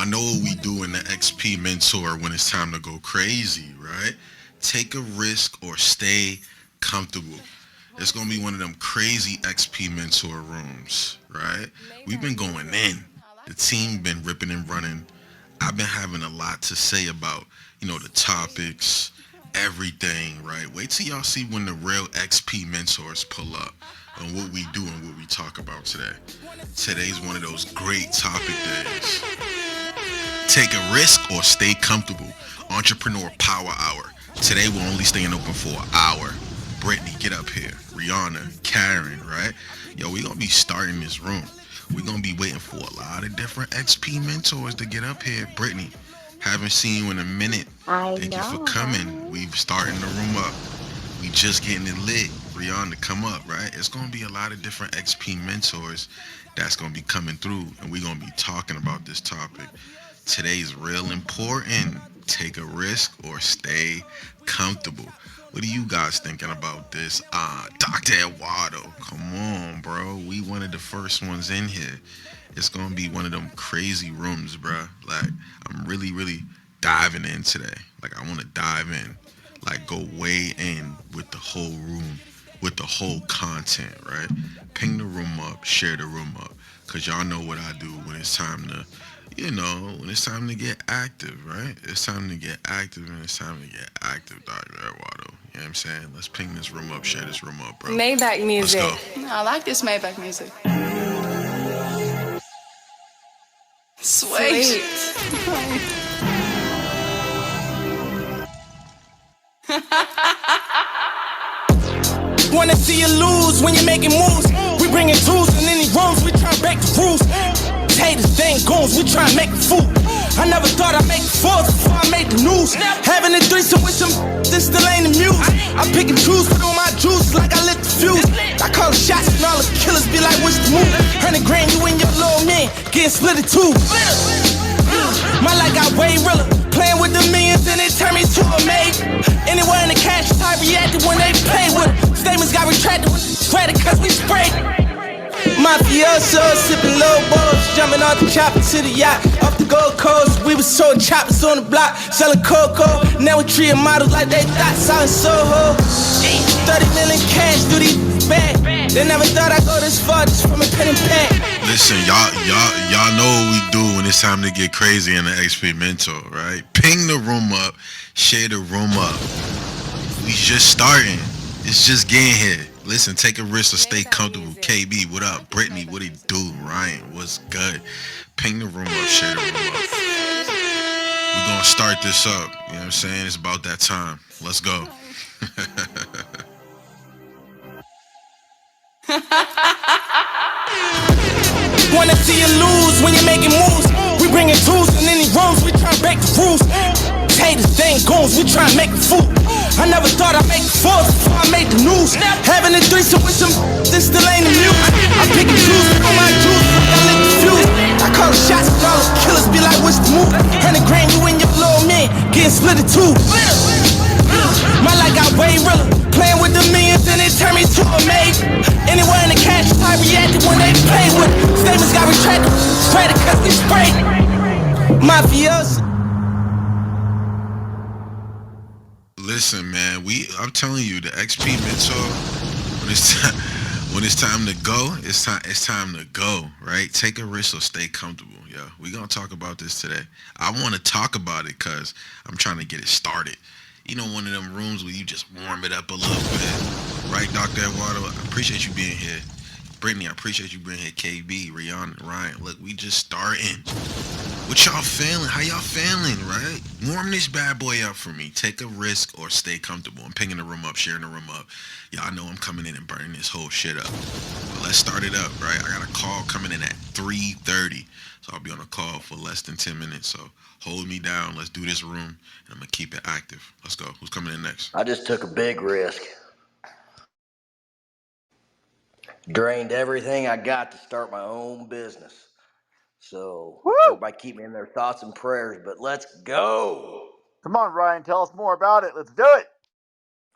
Y'all know what we do in the XP Mentor when it's time to go crazy, right? Take a risk or stay comfortable. It's gonna be one of them crazy XP Mentor rooms, right? We've been going in. The team been ripping and running. I've been having a lot to say about, the topics, everything, right? Wait till y'all see when the real XP mentors pull up and what we do and what we talk about today. Today's one of those great topic days. Take a risk or stay comfortable. Entrepreneur Power Hour. Today we're only staying open for an hour. Brittany, get up here. Rihanna, Karen, right? Yo, we gonna be starting this room. We're gonna be waiting for a lot of different XP mentors to get up here. Brittany, haven't seen you in a minute. I Thank you for know, coming. right? We starting the room up. We just getting it lit. Rihanna, come up, right? It's gonna be a lot of different XP mentors that's gonna be coming through, and we're gonna be talking about this topic. Today's real important. Take a risk or stay comfortable. What are you guys thinking about this? Dr. Eduardo, come on, bro. We one of the first ones in here. It's gonna be one of them crazy rooms, bro. Like, I'm really, really diving in today. Like, I wanna dive in. Like, go way in with the whole room, with the whole content, right? Ping the room up, share the room up. Cause y'all know what I do when it's time to when it's time to get active, right? It's time to get active and it's time to get active, Dr. Eduardo. You know what I'm saying? Let's ping this room up, share this room up, bro. Maybach Let's music. go. I like this Maybach music. Sweet. Wanna see you lose when you're making moves. We bringing tools in any rooms, we try to break the rules. Haters, they ain't goons, we try to make a fool. I never thought I'd make fours before I made the news. Having a threesome with some, this still ain't the muse. I pick and choose, put on my juice like I lit the fuse. I call the shots and all the killers be like, what's the move? 100 grand, you and your little man, getting split in two. My life got way realer. Playing with the millions and it turned me to a maid. Anywhere in the cash, I reacted when they played with it. Statements got retracted with credit cause we sprayed. Mafioso, sipping low balls, jumping off the chopper to the yacht. Off the Gold Coast, we was sold choppers on the block, selling cocoa. Now we treating models like they thought selling Soho. 30 million cash through these bags. They never thought I'd go this far just from a pen and pad. Listen, y'all know what we do when it's time to get crazy in the XP Mentor, right? Ping the room up, share the room up. We just starting. It's just getting here. Listen, take a risk or stay comfortable. KB, what up? Brittany, what it do? Ryan, what's good? Ping the room up, share the room up. We're gonna start this up. You know what I'm saying? It's about that time. Let's go. Wanna see you lose when you're making moves. We bringing tools in any rooms, we try to break the rules. Haters, they ain't goons, we try to make a fool. I never thought I'd make fours before I made the news. Having a threesome with some, this still ain't the muse. I pick and choose, put on my juice, I lit the fuse. I call the shots and all the killers be like, what's the move? 100 grand, you and your little man, getting split in two. My life got way realer. Playing with the millions and it turned me to a maid. Anywhere in the cash, I reacted when they played with it. Statements got retracted, credit cause we sprayed. Mafioso. Listen, man, I'm telling you, the XP Mentor, when it's time to go, it's time to go, right? Take a risk or stay comfortable. Yeah, we're gonna talk about this today. I want to talk about it because I'm trying to get it started. One of them rooms where you just warm it up a little bit, right, Dr. Eduardo? I appreciate you being here. Brittany, I appreciate you being here. KB, Rihanna, Ryan, look, we just starting. What y'all feeling? How y'all feeling, right? Warm this bad boy up for me. Take a risk or stay comfortable. I'm pinging the room up, sharing the room up. Y'all know I'm coming in and burning this whole shit up. But let's start it up, right? I got a call coming in at 3:30. So I'll be on a call for less than 10 minutes. So hold me down. Let's do this room, and I'm going to keep it active. Let's go. Who's coming in next? I just took a big risk. Drained everything I got to start my own business. So everybody keep me in their thoughts and prayers, but let's go. Come on, Ryan, tell us more about it. Let's do it.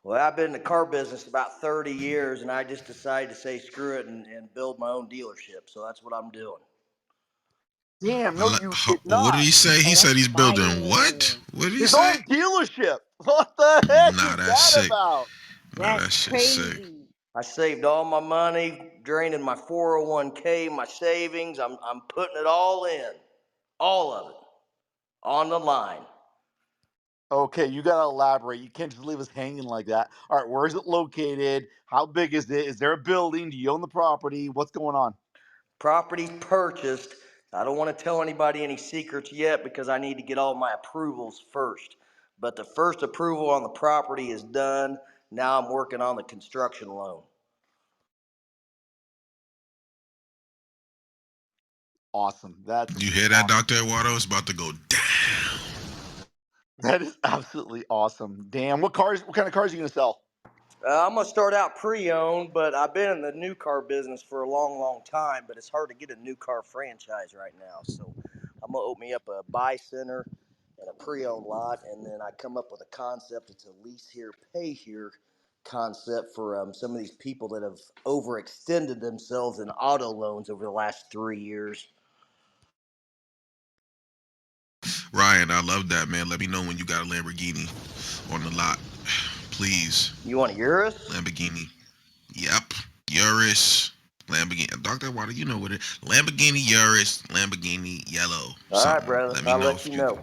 Well, I've been in the car business about 30 years, and I just decided to say screw it and build my own dealership. So that's what I'm doing. Damn, no, you did What did not. he say? He said he's building what? What did he His say? own dealership. What the heck Nah, is that's that sick. about? Nah, That's that shit's sick. crazy. I saved all my money, draining my 401k, my savings. I'm putting it all in, all of it, on the line. Okay, you gotta elaborate. You can't just leave us hanging like that. All right, where is it located? How big is it? Is there a building? Do you own the property? What's going on? Property purchased. I don't want to tell anybody any secrets yet because I need to get all my approvals first. But the first approval on the property is done. Now I'm working on the construction loan. Awesome. That's You hear that, awesome. Dr. Eduardo? It's about to go down. That is absolutely awesome. Damn, what kind of cars are you gonna sell? I'm going to start out pre-owned, but I've been in the new car business for a long, long time, but it's hard to get a new car franchise right now. So I'm going to open me up a buy center and a pre-owned lot, and then I come up with a concept. It's a lease here, pay here concept for some of these people that have overextended themselves in auto loans over the last 3 years. Ryan, I love that, man. Let me know when you got a Lamborghini on the lot. Please. You want a Urus? Lamborghini. Yep. Urus. Lamborghini. Dr. Eduardo, you know what it is. Lamborghini Urus, Lamborghini yellow. All right, Something. brother. Let me I'll know let if you you know.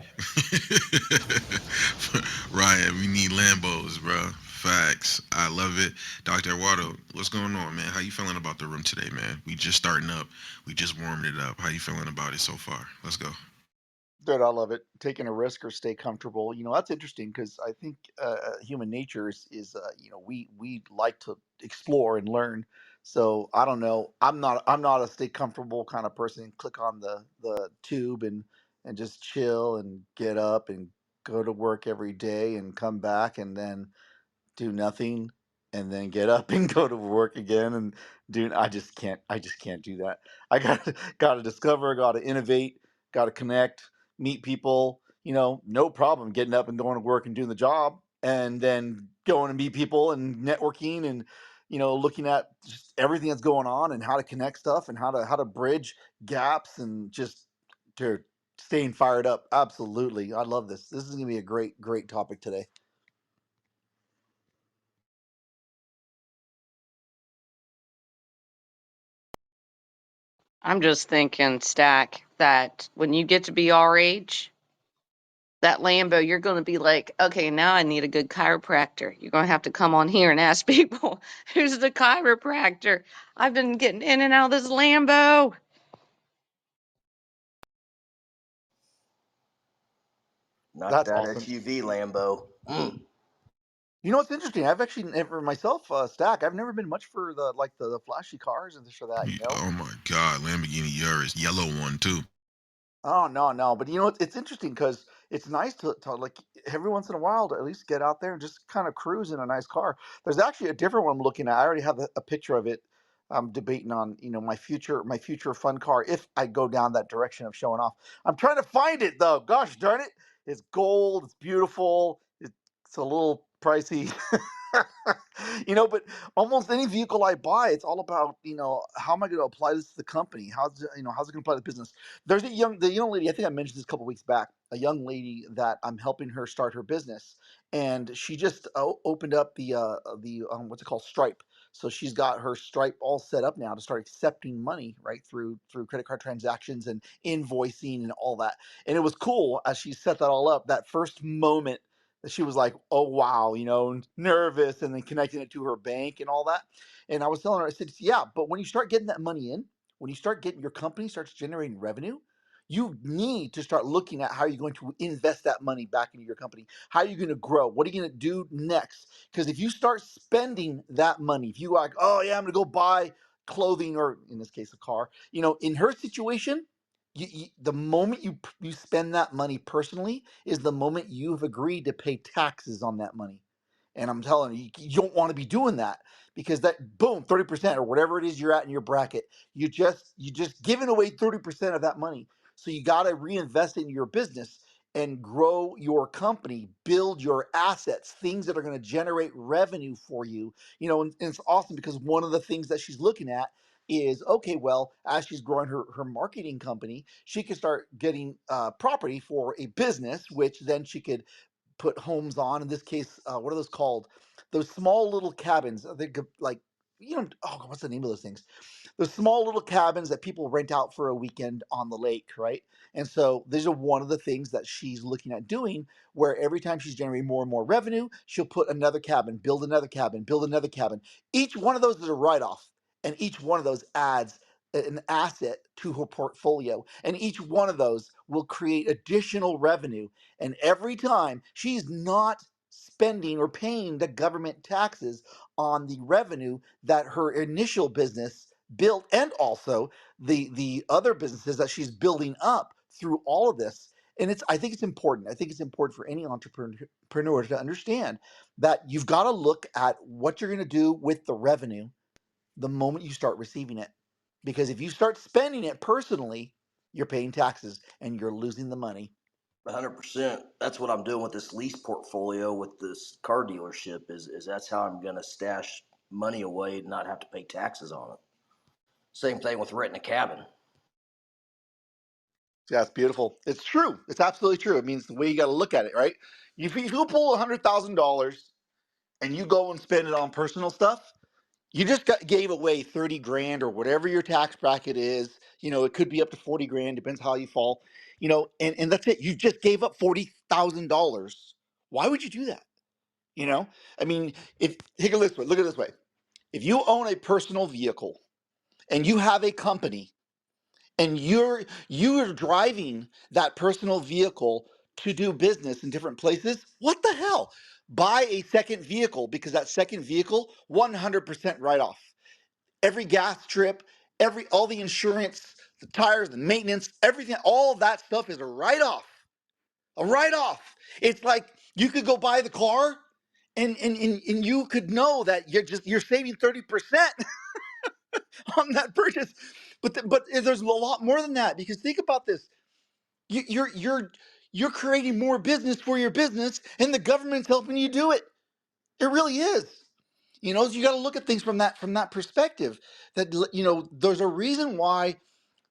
Ryan, we need Lambos, bro. Facts. I love it. Dr. Eduardo, what's going on, man? How you feeling about the room today, man? We just starting up. We just warming it up. How you feeling about it so far? Let's go. Dude, I love it. Taking a risk or stay comfortable. That's interesting because I think human nature is we like to explore and learn. So I don't know. I'm not a stay comfortable kind of person. Click on the tube and just chill and get up and go to work every day and come back and then do nothing and then get up and go to work again and do I just can't do that. I got to discover, got to innovate, got to connect, meet people, no problem getting up and going to work and doing the job and then going to meet people and networking and looking at just everything that's going on and how to connect stuff and how to bridge gaps and just to staying fired up. Absolutely. I love this. This is going to be a great topic today. I'm just thinking, Stack, that when you get to be our age, that Lambo, you're going to be like, okay, now I need a good chiropractor. You're going to have to come on here and ask people, who's the chiropractor? I've been getting in and out of this Lambo. Not That's that awesome. SUV Lambo. What's interesting? I've actually never myself, Stack. I've never been much for the flashy cars and this or that. Oh my God, Lamborghini Urus, yellow one too. Oh no, no. But it's interesting because it's nice to like every once in a while to at least get out there and just kind of cruise in a nice car. There's actually a different one I'm looking at. I already have a picture of it. I'm debating on my future fun car if I go down that direction of showing off. I'm trying to find it though. Gosh darn it! It's gold. It's beautiful. It's a little pricey. But almost any vehicle I buy, it's all about how am I going to apply this to the company? How's it going to apply to the business? There's the young lady. I think I mentioned this a couple weeks back. A young lady that I'm helping her start her business, and she just opened up the what's it called, Stripe. So she's got her Stripe all set up now to start accepting money right through credit card transactions and invoicing and all that. And it was cool as she set that all up. That first moment that she was like, "Oh wow," nervous, and then connecting it to her bank and all that. And I was telling her, I said, "Yeah, but when you start getting that money in." When you start getting your company starts generating revenue, you need to start looking at how you're going to invest that money back into your company. How are you going to grow? What are you going to do next? Because if you start spending that money, if you like, oh yeah, I'm going to go buy clothing or in this case a car, in her situation, the moment you spend that money personally is the moment you've agreed to pay taxes on that money. And I'm telling you don't want to be doing that because that boom, 30% or whatever it is you're at in your bracket, you just giving away 30% of that money. So you got to reinvest in your business and grow your company, build your assets, things that are going to generate revenue for you. And it's awesome because one of the things that she's looking at is, okay, well, as she's growing her marketing company, she could start getting property for a business, which then she could put homes on. In this case, what are those called? Those small little cabins. They could, like, oh, what's the name of those things? Those small little cabins that people rent out for a weekend on the lake, right? And so these are one of the things that she's looking at doing, where every time she's generating more and more revenue, she'll put another cabin, build another cabin, build another cabin. Each one of those is a write-off, and each one of those adds an asset to her portfolio, and each one of those will create additional revenue. And every time, she's not spending or paying the government taxes on the revenue that her initial business built, and also the other businesses that she's building up through all of this. And I think it's important. I think it's important for any entrepreneur to understand that you've got to look at what you're going to do with the revenue the moment you start receiving it. Because if you start spending it personally, you're paying taxes and you're losing the money. 100%. That's what I'm doing with this lease portfolio with this car dealership. Is that's how I'm going to stash money away and not have to pay taxes on it. Same thing with renting a cabin. Yeah, it's beautiful. It's true. It's absolutely true. It means the way you got to look at it, right? If you pull $100,000 and you go and spend it on personal stuff, you just gave away 30 grand or whatever your tax bracket is. It could be up to 40 grand, depends how you fall. And that's it. You just gave up $40,000. Why would you do that? I mean, if take a look at it this way. If you own a personal vehicle and you have a company and you're driving that personal vehicle to do business in different places, what the hell? Buy a second vehicle, because that second vehicle, 100% write off. Every gas trip, all the insurance, the tires, the maintenance, everything, all of that stuff is a write off. A write off. It's like you could go buy the car and you could know that you're saving 30% on that purchase. But there's a lot more than that, because think about this. You're creating more business for your business, and the government's helping you do it. It really is. So you got to look at things from that perspective. That there's a reason why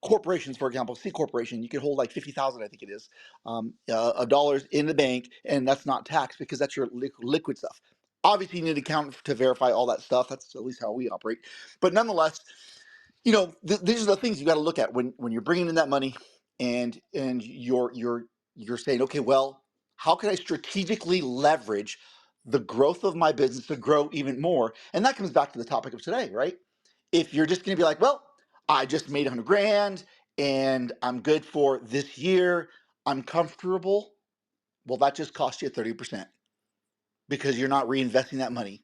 corporations, for example, C corporation, you can hold like 50,000, I think it is, of dollars in the bank, and that's not taxed because that's your liquid stuff. Obviously, you need an accountant to verify all that stuff. That's at least how we operate. But nonetheless, these are the things you got to look at when you're bringing in that money, and you're saying, okay, well, how can I strategically leverage the growth of my business to grow even more? And that comes back to the topic of today, right? If you're just going to be like, well, I just made 100 grand and I'm good for this year, I'm comfortable. Well, that just cost you 30% because you're not reinvesting that money,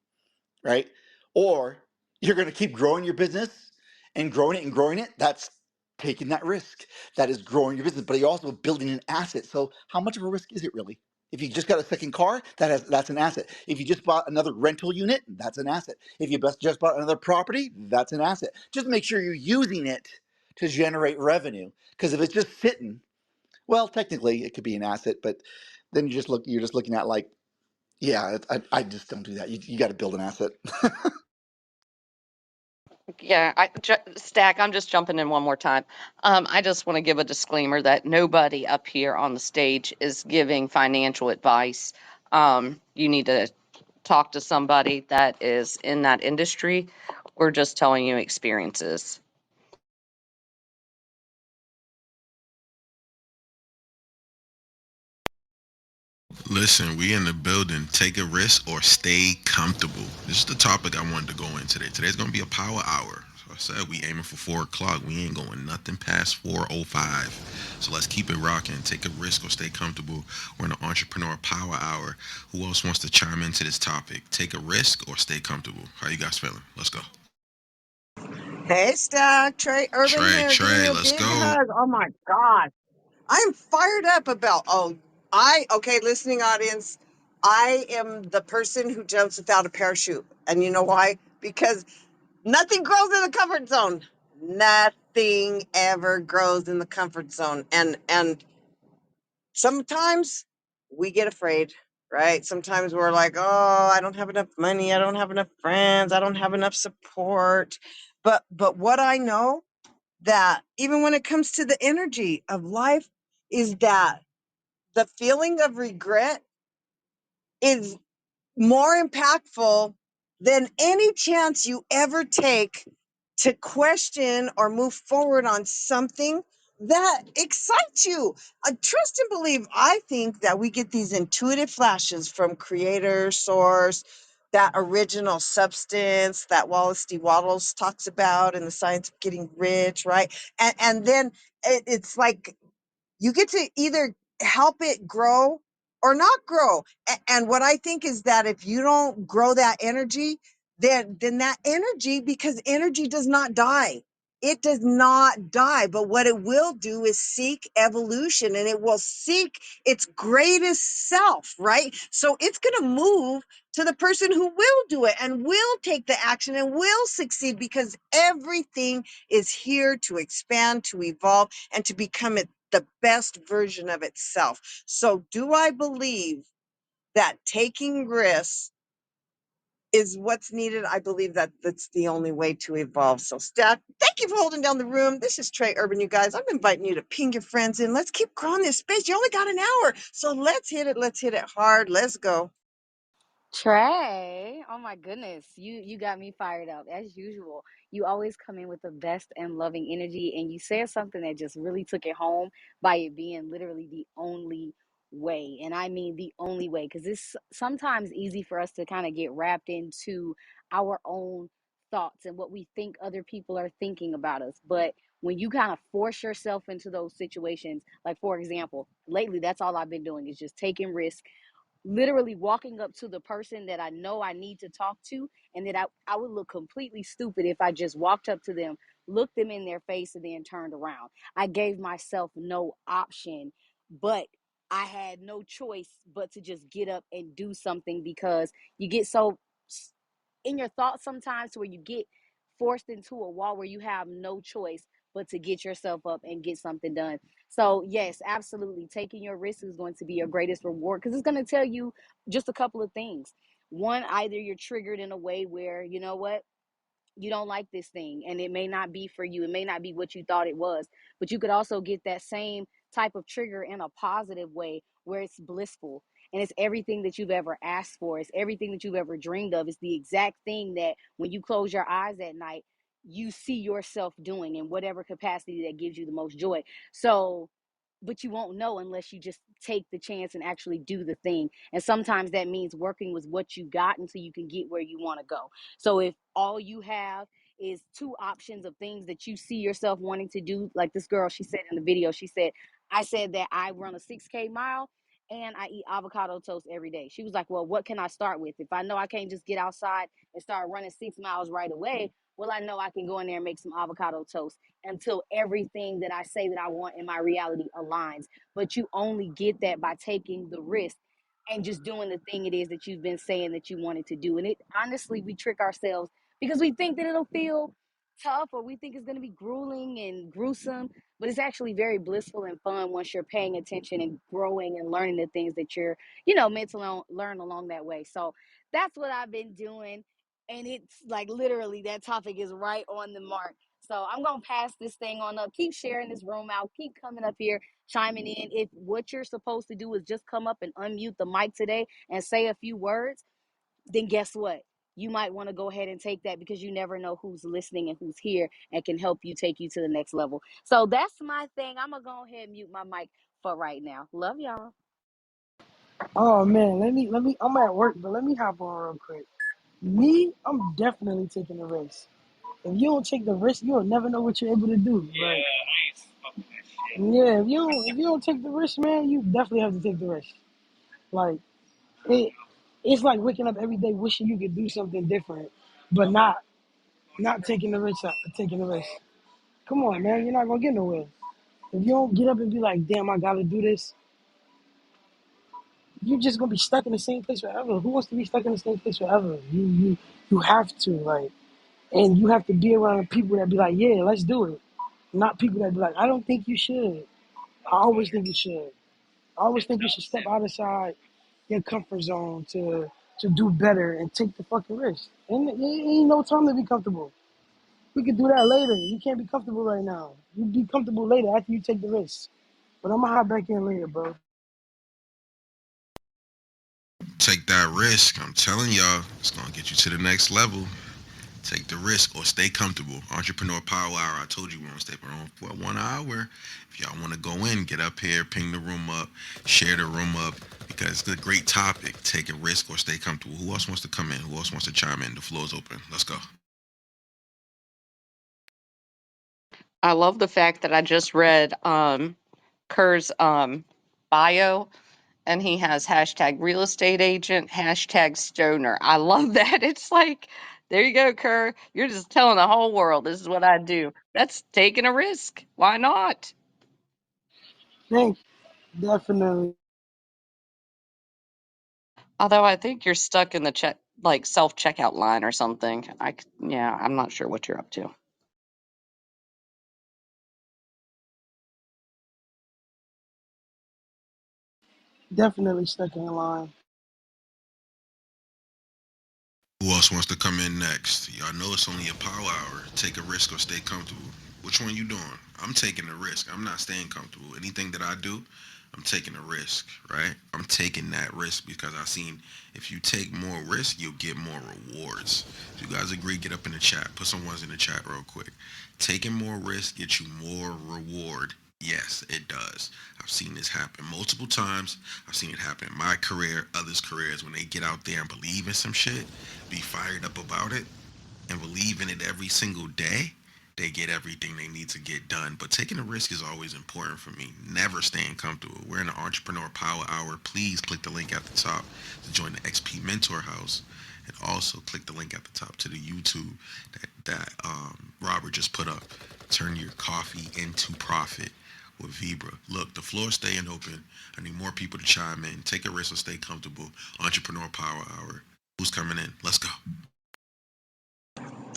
right? Or you're going to keep growing your business and growing it and growing it. That's taking that risk. That is growing your business, but you're also building an asset. So how much of a risk is it really? If you just got a second car, that's an asset. If you just bought another rental unit, that's an asset. If you just bought another property, that's an asset. Just make sure you're using it to generate revenue. Because if it's just sitting, well, technically it could be an asset, but then you're just looking at, like, yeah, I just don't do that. You got to build an asset. Yeah, Stack, I'm just jumping in one more time. I just want to give a disclaimer that nobody up here on the stage is giving financial advice. You need to talk to somebody that is in that industry. We're just telling you experiences. Listen, we in the building. Take a risk or stay comfortable. This is the topic I wanted to go in today. Today's gonna be a power hour. So I said we aiming for 4 o'clock. We ain't going nothing past 4:05. So let's keep it rocking. Take a risk or stay comfortable. We're in the entrepreneur power hour. Who else wants to chime into this topic? Take a risk or stay comfortable. How you guys feeling? Let's go. Hey, Stack, Trey Urban here, giving Trey, you a let's big go. hug. Oh my God. I'm fired up about, okay, listening audience, I am the person who jumps without a parachute. And you know why? Because nothing grows in the comfort zone. Nothing ever grows in the comfort zone. And sometimes we get afraid, right? Sometimes we're like, oh, I don't have enough money. I don't have enough friends. I don't have enough support. But what I know, that even when it comes to the energy of life, is that the feeling of regret is more impactful than any chance you ever take to question or move forward on something that excites you. Trust and believe. I think that we get these intuitive flashes from creator, source, that original substance that Wallace D. Wattles talks about in the science of getting rich, right? And then it's like you get to either help it grow or not grow. And what I think is that if you don't grow that energy, then that energy, because energy does not die. It does not die, but what it will do is seek evolution, and it will seek its greatest self, right? So it's going to move to the person who will do it and will take the action and will succeed, because everything is here to expand, to evolve, and to become the best version of itself. So, do I believe that taking risks is what's needed? I believe that that's the only way to evolve. So, Stack, thank you for holding down the room. This is Trey Urban, you guys. I'm inviting you to ping your friends in. Let's keep growing this space. You only got an hour. So, let's hit it. Let's hit it hard. Let's go. Trey, oh my goodness, you got me fired up as usual. You always come in with the best and loving energy, and you said something that just really took it home by it being literally the only way. And I mean the only way, because it's sometimes easy for us to kind of get wrapped into our own thoughts and what we think other people are thinking about us. But when you kind of force yourself into those situations, like for example, lately that's all I've been doing is just taking risks, literally walking up to the person that I know I need to talk to, and that I would look completely stupid if I just walked up to them, looked them in their face, and then turned around. I gave myself no option, but I had no choice but to just get up and do something, because you get so in your thoughts sometimes where you get forced into a wall where you have no choice but to get yourself up and get something done. So yes, absolutely, taking your risk is going to be your greatest reward, because it's going to tell you just a couple of things. One, either you're triggered in a way where, you know what, you don't like this thing and it may not be for you, it may not be what you thought it was. But you could also get that same type of trigger in a positive way where it's blissful, and it's everything that you've ever asked for, it's everything that you've ever dreamed of, it's the exact thing that when you close your eyes at night you see yourself doing in whatever capacity that gives you the most joy. So but you won't know unless you just take the chance and actually do the thing. And sometimes that means working with what you got until you can get where you want to go. So if all you have is two options of things that you see yourself wanting to do, like this girl, she said in the video, she said, I said that I run a 6K mile and I eat avocado toast every day. She was like, well, what can I start with? If I know I can't just get outside and start running 6 miles right away, well, I know I can go in there and make some avocado toast until everything that I say that I want in my reality aligns. But you only get that by taking the risk and just doing the thing it is that you've been saying that you wanted to do. And it honestly, we trick ourselves because we think that it'll feel tough, or we think it's going to be grueling and gruesome, but it's actually very blissful and fun once you're paying attention and growing and learning the things that you're, meant to learn along that way. So that's what I've been doing. And it's like literally that topic is right on the mark. So I'm going to pass this thing on up. Keep sharing this room out. Keep coming up here, chiming in. If what you're supposed to do is just come up and unmute the mic today and say a few words, then guess what? You might want to go ahead and take that, because you never know who's listening and who's here and can help you take you to the next level. So that's my thing. I'm going to go ahead and mute my mic for right now. Love y'all. Oh man, let me. I'm at work, but let me hop on real quick. Me, I'm definitely taking the risk. If you don't take the risk, you'll never know what you're able to do. Like, yeah, if you don't take the risk, man, you definitely have to take the risk. Like it, it's like waking up every day wishing you could do something different, but not taking the risk. Taking the risk. Come on, man, you're not gonna get nowhere. If you don't get up and be like, damn, I gotta do this, you're just gonna be stuck in the same place forever. Who wants to be stuck in the same place forever? You have to, like, and you have to be around people that be like, yeah, let's do it. Not people that be like, I don't think you should. I always think you should. I always think you should step outside your comfort zone to do better and take the fucking risk. And it ain't no time to be comfortable. We could do that later. You can't be comfortable right now. You be comfortable later after you take the risk. But I'm gonna hop back in later, bro. Take that risk. I'm telling y'all, it's gonna get you to the next level. Take the risk or stay comfortable. Entrepreneur Power Hour. I told you we're gonna stay for 1 hour. If y'all want to go in, get up here, ping the room up, share the room up because it's a great topic. Take a risk or stay comfortable. Who else wants to come in? Who else wants to chime in? The floor's open. Let's go. I love the fact that I just read Kerr's bio, and he has hashtag real estate agent, hashtag stoner. I love that. It's like, there you go, Kerr. You're just telling the whole world this is what I do. That's taking a risk. Why not? Think definitely, Although I think you're stuck in the like self checkout line or something. Yeah, I'm not sure what you're up to. definitely stuck in line. Who else wants to come in next? Y'all know it's only a power hour. Take a risk or stay comfortable. Which one you doing? I'm taking a risk. I'm not staying comfortable. Anything that I do, I'm taking a risk, right? I'm taking that risk because I've seen if you take more risk, you'll get more rewards. If you guys agree, get up in the chat. Put some ones in the chat real quick. Taking more risk gets you more reward. Yes, it does. I've seen this happen multiple times. I've seen it happen in my career, others' careers, when they get out there and believe in some shit, be fired up about it, and believe in it every single day, they get everything they need to get done. But taking a risk is always important for me. Never staying comfortable. We're in the Entrepreneur Power Hour. Please click the link at the top to join the XP Mentor House. And also click the link at the top to the YouTube that Robert just put up. Turn your coffee into profit with Vibra. Look, the floor's staying open. I need more people to chime in. Take a risk or stay comfortable. Entrepreneur Power Hour. Who's coming in? Let's go.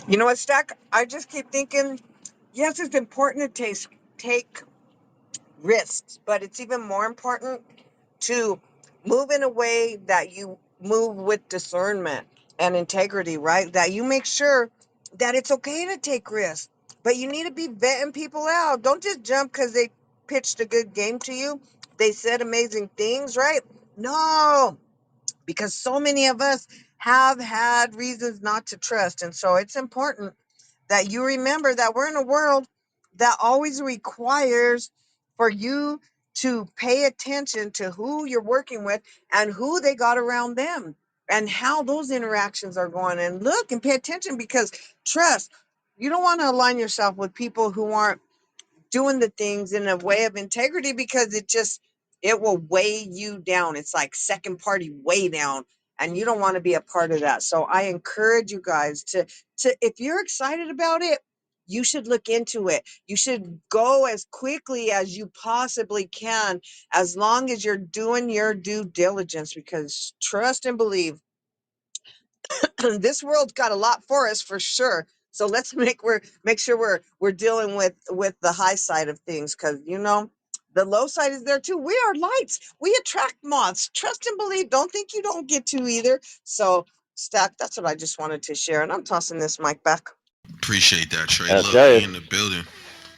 You know what, Stack? I just keep thinking, yes, it's important to take risks, but it's even more important to move in a way that you move with discernment and integrity, right? That you make sure that it's okay to take risks, but you need to be vetting people out. Don't just jump because they pitched a good game to you. They said amazing things, right? No, because so many of us have had reasons not to trust. And so it's important that you remember that we're in a world that always requires for you to pay attention to who you're working with and who they got around them and how those interactions are going. And look and pay attention because trust, you don't want to align yourself with people who aren't doing the things in a way of integrity because it will weigh you down. It's like second party weigh down, and you don't want to be a part of that. So I encourage you guys to if you're excited about it, you should look into it. You should go as quickly as you possibly can, as long as you're doing your due diligence, because trust and believe this world's got a lot for us for sure. So let's make sure we're dealing with the high side of things, because the low side is there too. We are lights. We attract moths. Trust and believe. Don't think you don't get to either. So Stack, that's what I just wanted to share, and I'm tossing this mic back. Appreciate that, Trey. And I'll Look, tell we you, in the building.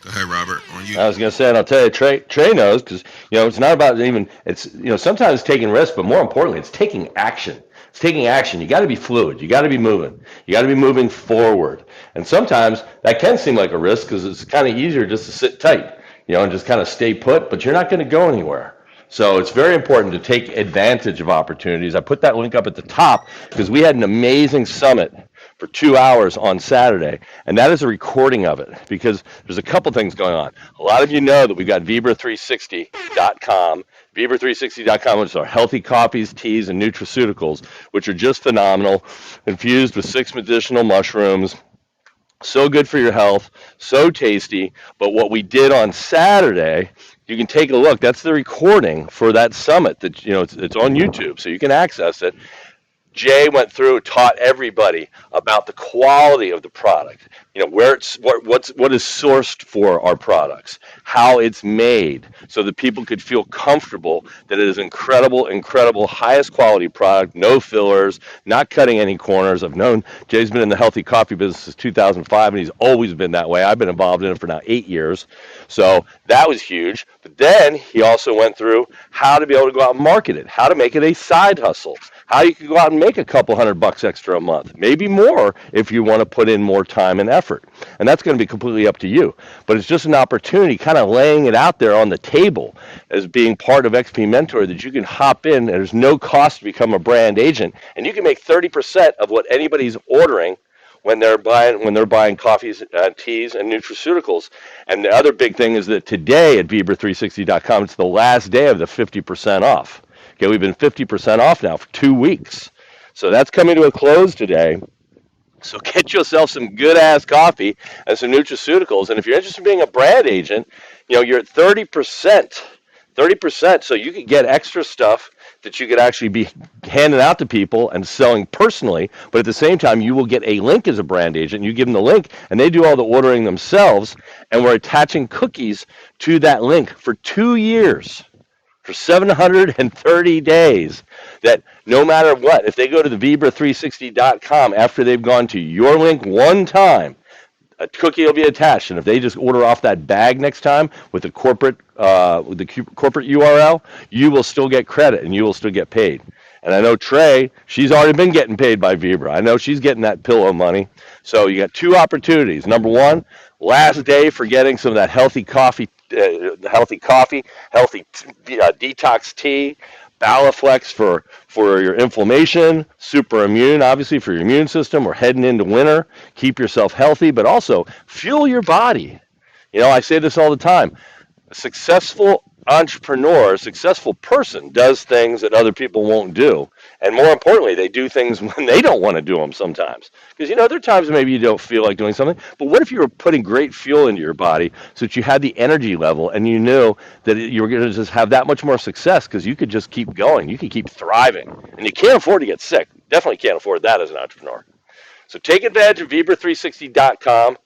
Go ahead, Robert. On you. I was going to say, and I'll tell you, Trey knows because it's not about even it's sometimes taking risks, but more importantly, it's taking action. It's taking action. You got to be fluid. You got to be moving. You got to be moving forward. And sometimes that can seem like a risk because it's kind of easier just to sit tight, and just kind of stay put. But you're not going to go anywhere. So it's very important to take advantage of opportunities. I put that link up at the top because we had an amazing summit for 2 hours on Saturday, and that is a recording of it because there's a couple things going on. A lot of you know that we've got Vibra360.com, Vibra360.com, which is our healthy coffees, teas, and nutraceuticals, which are just phenomenal, infused with 6 medicinal mushrooms. So good for your health, so tasty. But what we did on Saturday, you can take a look. That's the recording for that summit. That it's on YouTube, so you can access it. Jay went through and taught everybody about the quality of the product. You know, where it's what is sourced for our products, how it's made, so that people could feel comfortable that it is incredible, highest quality product, no fillers, not cutting any corners. I've known Jay's been in the healthy coffee business since 2005, and he's always been that way. I've been involved in it for now 8 years, so that was huge. But then he also went through how to be able to go out and market it, how to make it a side hustle, how you can go out and make a couple $100 extra a month, maybe more if you want to put in more time and effort. And that's going to be completely up to you. But it's just an opportunity, kind of laying it out there on the table as being part of XP Mentor, that you can hop in and there's no cost to become a brand agent, and you can make 30% of what anybody's ordering when they're buying coffees, teas, and nutraceuticals. And the other big thing is that today at Vibra360.com, it's the last day of the 50% off. Okay, we've been 50% off now for 2 weeks. So that's coming to a close today. So get yourself some good ass coffee and some nutraceuticals. And if you're interested in being a brand agent, you're at 30%. 30%. So you could get extra stuff that you could actually be handing out to people and selling personally. But at the same time, you will get a link as a brand agent. You give them the link and they do all the ordering themselves. And we're attaching cookies to that link for 2 years, for 730 days, that no matter what, if they go to the Vibra360.com after they've gone to your link one time, a cookie will be attached, and if they just order off that bag next time with the corporate URL, you will still get credit and you will still get paid. And I know Trey, she's already been getting paid by Vibra. I know she's getting that pillow money. So you got two opportunities. Number one, last day for getting some of that healthy detox tea, Balaflex for your inflammation, super immune, obviously for your immune system. We're heading into winter. Keep yourself healthy, but also fuel your body. I say this all the time. A successful entrepreneur, a successful person does things that other people won't do. And more importantly, they do things when they don't want to do them sometimes. Because, there are times maybe you don't feel like doing something. But what if you were putting great fuel into your body so that you had the energy level and you knew that you were going to just have that much more success because you could just keep going. You could keep thriving. And you can't afford to get sick. Definitely can't afford that as an entrepreneur. So take advantage of Vibra360.com.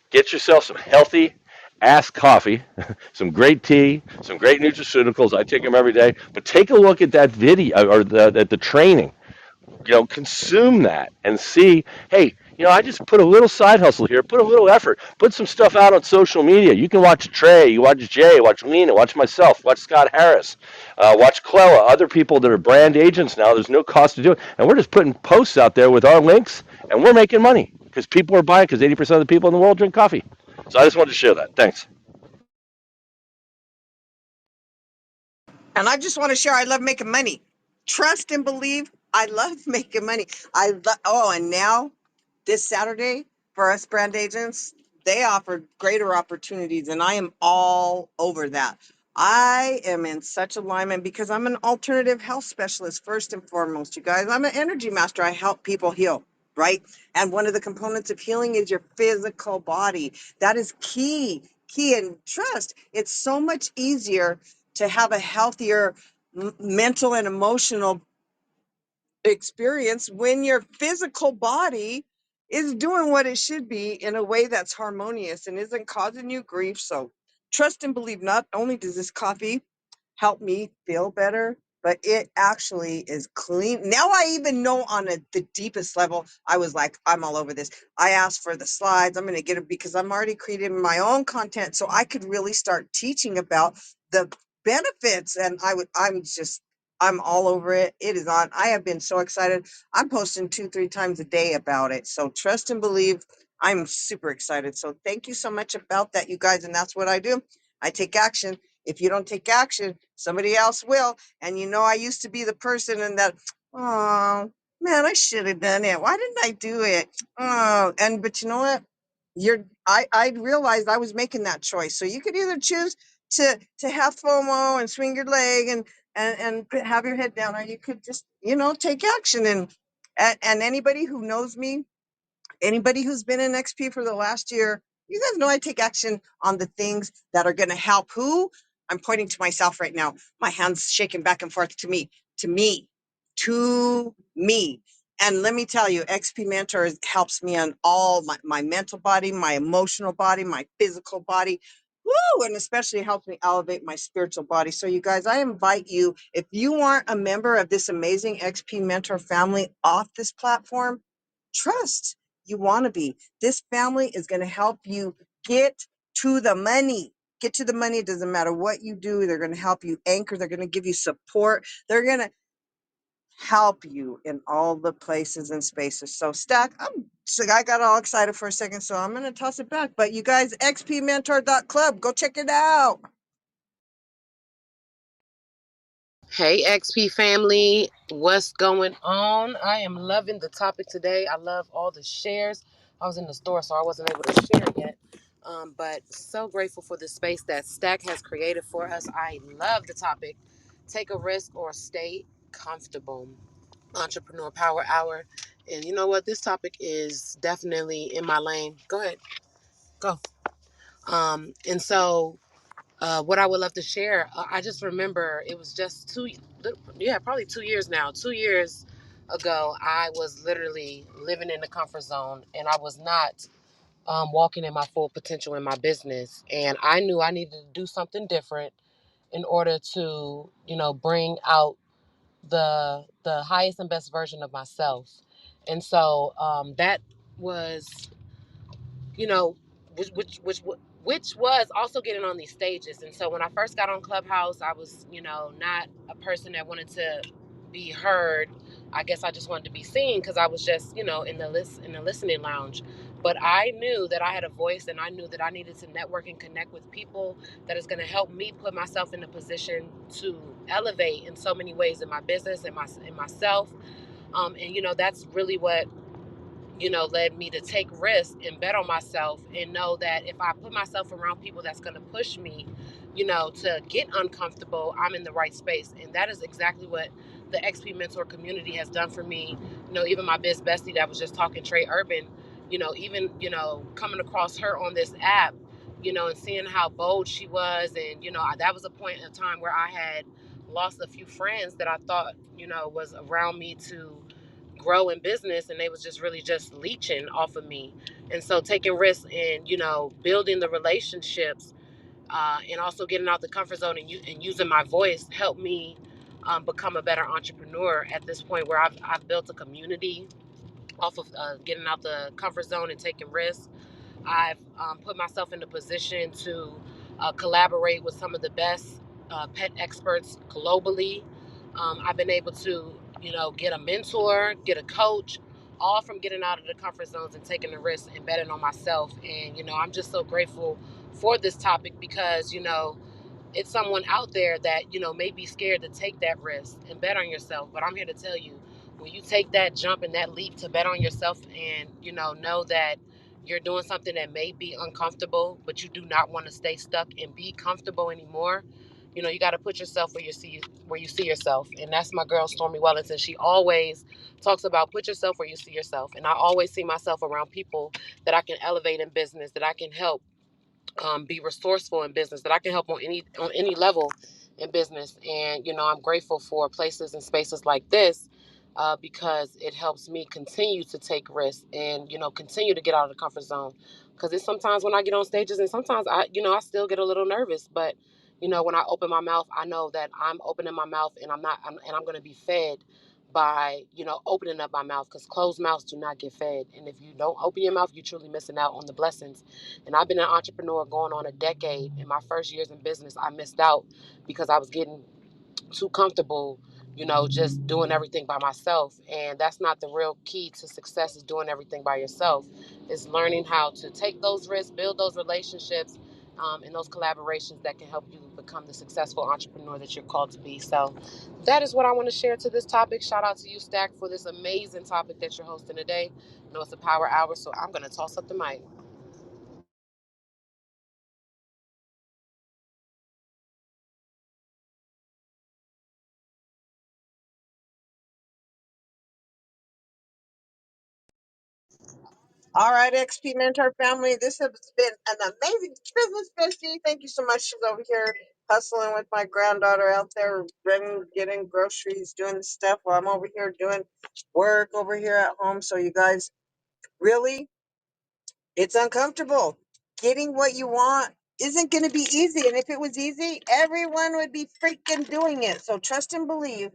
Get yourself some healthy ass coffee, some great tea, some great nutraceuticals. I take them every day. But take a look at that video or at the training. Consume that and see, hey, I just put a little side hustle here, put a little effort, put some stuff out on social media. You can watch Trey, you watch Jay, watch Lena, watch myself, watch Scott Harris, watch Clella, other people that are brand agents now. There's no cost to do it. And we're just putting posts out there with our links, and we're making money because people are buying, because 80% of the people in the world drink coffee. So I just wanted to share that. Thanks. And I just want to share, I love making money. Trust and believe, I love making money. And now this Saturday for us brand agents, they offer greater opportunities, and I am all over that. I am in such alignment because I'm an alternative health specialist, first and foremost, you guys. I'm an energy master. I help people heal, right? And one of the components of healing is your physical body. That is key, and trust. It's so much easier to have a healthier mental and emotional experience when your physical body is doing what it should be in a way that's harmonious and isn't causing you grief. So trust and believe, not only does this coffee help me feel better, but it actually is clean. Now I even know on the deepest level, I was like, I'm all over this. I asked for the slides. I'm going to get it because I'm already creating my own content so I could really start teaching about the benefits. And I'm all over it. It is on. I have been so excited. I'm posting 2-3 times a day about it. So trust and believe. I'm super excited. So thank you so much about that, you guys. And that's what I do. I take action. If you don't take action, somebody else will. And I used to be the person in that, oh man, I should have done it. Why didn't I do it? But you know what? I realized I was making that choice. So you could either choose to have FOMO and swing your leg and have your head down, or you could just, take action. And anybody who knows me, anybody who's been in XP for the last year, you guys know I take action on the things that are going to help who? I'm pointing to myself right now. My hands shaking back and forth to me, to me, to me. And let me tell you, XP Mentor helps me on all my mental body, my emotional body, my physical body. Woo! And especially helps me elevate my spiritual body. So, you guys, I invite you, if you aren't a member of this amazing XP Mentor family off this platform, trust you want to be. This family is going to help you get to the money. Get to the money. It doesn't matter what you do. They're going to help you anchor. They're going to give you support. They're going to help you in all the places and spaces. So Stack, I got all excited for a second, so I'm gonna toss it back. But you guys, xpmentor.club, go check it out. Hey, XP family, what's going on? I am loving the topic today. I love all the shares. I was in the store, so I wasn't able to share yet. But so grateful for the space that Stack has created for us. I love the topic. Take a risk or stay comfortable. Entrepreneur Power Hour. And you know what? This topic is definitely in my lane. Go ahead, go. And so what I would love to share, I just remember it was just probably 2 years now. 2 years ago, I was literally living in the comfort zone and I was not walking in my full potential in my business. And I knew I needed to do something different in order to, bring out the highest and best version of myself. And so that was you know, which which which which was also getting on these stages. And so when I first got on Clubhouse, I was, not a person that wanted to be heard. I guess I just wanted to be seen because I was just, in the listening lounge. But I knew that I had a voice, and I knew that I needed to network and connect with people that is going to help me put myself in a position to elevate in so many ways in my business and myself. And that's really what led me to take risks and bet on myself and know that if I put myself around people that's going to push me, to get uncomfortable, I'm in the right space. And that is exactly what the XP Mentor community has done for me. Even my biz bestie that was just talking, Trey Urban, even, coming across her on this app, and seeing how bold she was. And, that was a point in time where I had lost a few friends that I thought, was around me to grow in business, and they was just really just leeching off of me. And so taking risks and building the relationships, and also getting out the comfort zone and using my voice helped me become a better entrepreneur at this point where I've built a community off of getting out the comfort zone and taking risks. I've put myself in a position to collaborate with some of the best pet experts globally. I've been able to, get a mentor, get a coach, all from getting out of the comfort zones and taking the risks and betting on myself. And, I'm just so grateful for this topic because, it's someone out there that may be scared to take that risk and bet on yourself, but I'm here to tell you, when you take that jump and that leap to bet on yourself and know that you're doing something that may be uncomfortable, but you do not want to stay stuck and be comfortable anymore. You got to put yourself where you see yourself. And that's my girl Stormy Wellington. She always talks about put yourself where you see yourself, and I always see myself around people that I can elevate in business, that I can help be resourceful in business, that I can help on any level in business. And I'm grateful for places and spaces like this because it helps me continue to take risks and continue to get out of the comfort zone. Because it's sometimes when I get on stages, and sometimes I still get a little nervous, but when I open my mouth, I know that I'm opening my mouth and I'm going to be fed by opening up my mouth, because closed mouths do not get fed. And if you don't open your mouth, you're truly missing out on the blessings. And I've been an entrepreneur going on a decade. In my first years in business, I missed out because I was getting too comfortable, just doing everything by myself. And that's not the real key to success, is doing everything by yourself. It's learning how to take those risks, build those relationships, and those collaborations that can help you become the successful entrepreneur that you're called to be. So that is what I want to share to this topic. Shout out to you, Stack, for this amazing topic that you're hosting today. It's a power hour, so I'm going to toss up the mic. All right, XP Mentor family, this has been an amazing business bestie. Thank you so much. She's over here hustling with my granddaughter out there, running, getting groceries, doing the stuff while I'm over here doing work over here at home. So you guys, really, it's uncomfortable. Getting what you want isn't going to be easy. And if it was easy, everyone would be freaking doing it. So trust and believe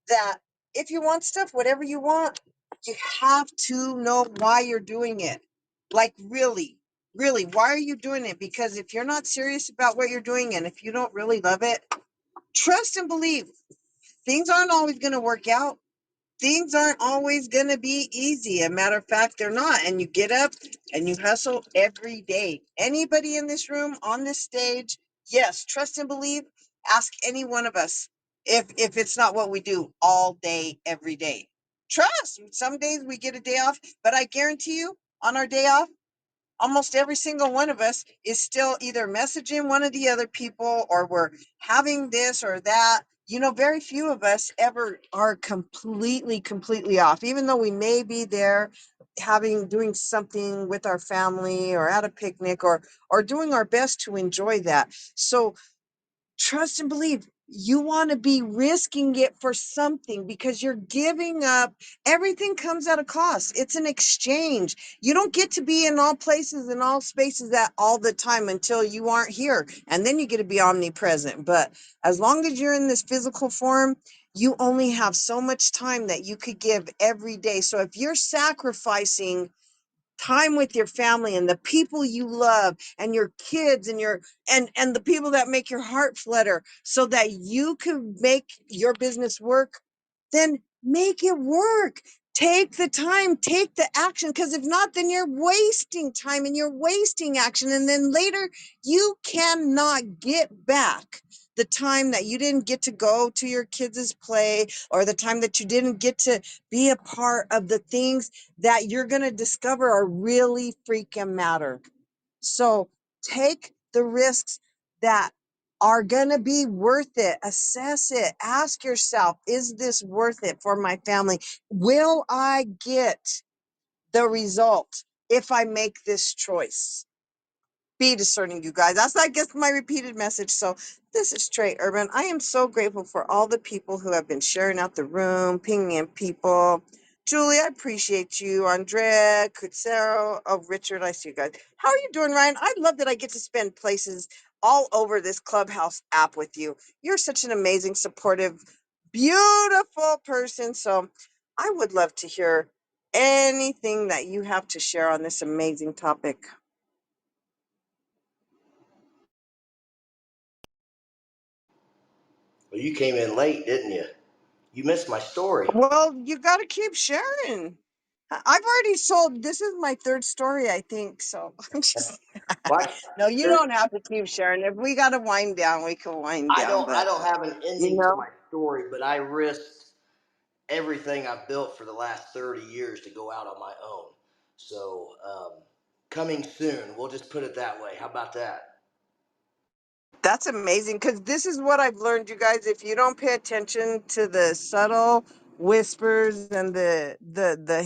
that if you want stuff, whatever you want, you have to know why you're doing it. Like, really, really, why are you doing it? Because if you're not serious about what you're doing and if you don't really love it, trust and believe things aren't always going to work out. Things aren't always going to be easy. A matter of fact, they're not. And you get up and you hustle every day. Anybody in this room, on this stage, yes, trust and believe. Ask any one of us if it's not what we do all day, every day. Trust. Some days we get a day off, but I guarantee you, on our day off, almost every single one of us is still either messaging one of the other people or we're having this or that. You know, very few of us ever are completely off, even though we may be there doing something with our family or at a picnic or doing our best to enjoy that. So trust and believe you want to be risking it for something because you're giving up. Everything comes at a cost. It's an exchange. You don't get to be in all places and all spaces at all the time until you aren't here. And then you get to be omnipresent. But as long as you're in this physical form, you only have so much time that you could give every day. So if you're sacrificing time with your family and the people you love and your kids and and the people that make your heart flutter so that you can make your business work, then make it work. Take the time, take the action, because if not, then you're wasting time and you're wasting action, and then later you cannot get back the time that you didn't get to go to your kids' play, or the time that you didn't get to be a part of the things that you're going to discover are really freaking matter. So take the risks that are going to be worth it. Assess it. Ask yourself, is this worth it for my family? Will I get the result if I make this choice? Be discerning, you guys. That's, I guess, my repeated message. So this is Trey Urban. I am so grateful for all the people who have been sharing out the room, pinging in people. Julie, I appreciate you. Andrea, Kutsero, oh, Richard, I see you guys. How are you doing, Ryan? I love that I get to spend places all over this Clubhouse app with you. You're such an amazing, supportive, beautiful person. So I would love to hear anything that you have to share on this amazing topic. Well, you came in late, didn't you? You missed my story. Well, you got to keep sharing. I've already sold. This is my third story, I think. So I'm just. Why? No, you There, don't have to keep sharing. If we got to wind down, we can wind down. I But don't have an you ending to know, my story, but I risked everything I've built for the last 30 years to go out on my own. So, coming soon. We'll just put it that way. How about that? that's amazing because this is what I've learned, you guys. If you don't pay attention to the subtle whispers and the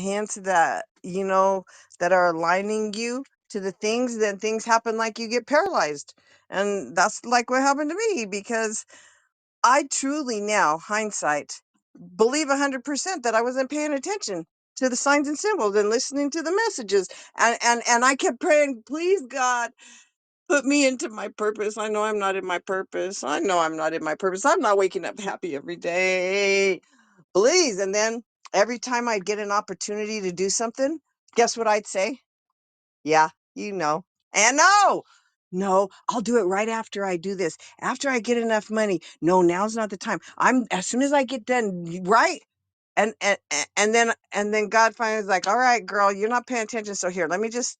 hints that that are aligning you to the things, then things happen like you get paralyzed, and that's like what happened to me because I truly now, hindsight, believe 100% that I wasn't paying attention to the signs and symbols and listening to the messages. And I kept praying, please, God, put me into my purpose. I know I'm not in my purpose. I know I'm not in my purpose. I'm not waking up happy every day. Please. And then every time I'd get an opportunity to do something, guess what I'd say? Yeah, you know. And no, I'll do it right after I do this. After I get enough money. No, now's not the time. I'm as soon as I get done, right? And then God finally was like, all right, girl, you're not paying attention. So here, let me just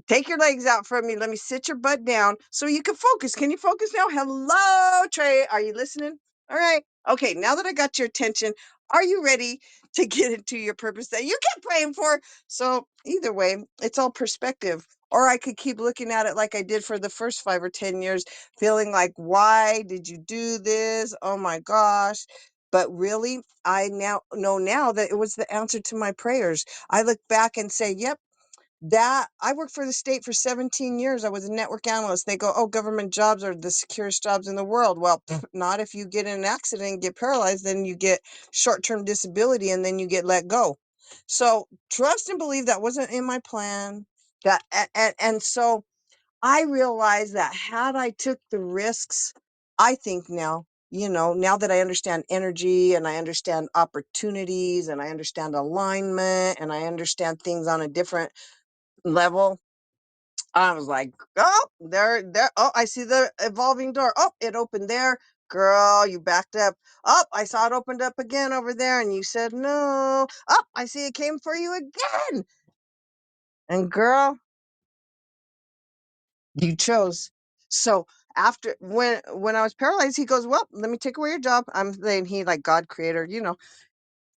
take your legs out from me. Let me sit your butt down so you can focus. Can you focus now? Hello, Trey. Are you listening? All right. Okay. Now that I got your attention, are you ready to get into your purpose that you kept praying for? So either way, it's all perspective. Or I could keep looking at it like I did for the first 5 or 10 years, feeling like, why did you do this? Oh my gosh. But really, I now know now that it was the answer to my prayers. I look back and say, yep, That I worked for the state for 17 years. I was a network analyst. They go, oh, government jobs are the securest jobs in the world. Well, not if you get in an accident and get paralyzed, then you get short-term disability and then you get let go. So trust and believe that wasn't in my plan. That and so I realized that had I took the risks, I think now, now that I understand energy and I understand opportunities and I understand alignment and I understand things on a different level, I was like, oh, there. Oh, I see the evolving door. Oh, it opened there. Girl, you backed up. Oh, I saw it opened up again over there and you said no. Oh, I see it came for you again. And girl, you chose. So after when I was paralyzed, he goes, well, let me take away your job. I'm saying he like God creator,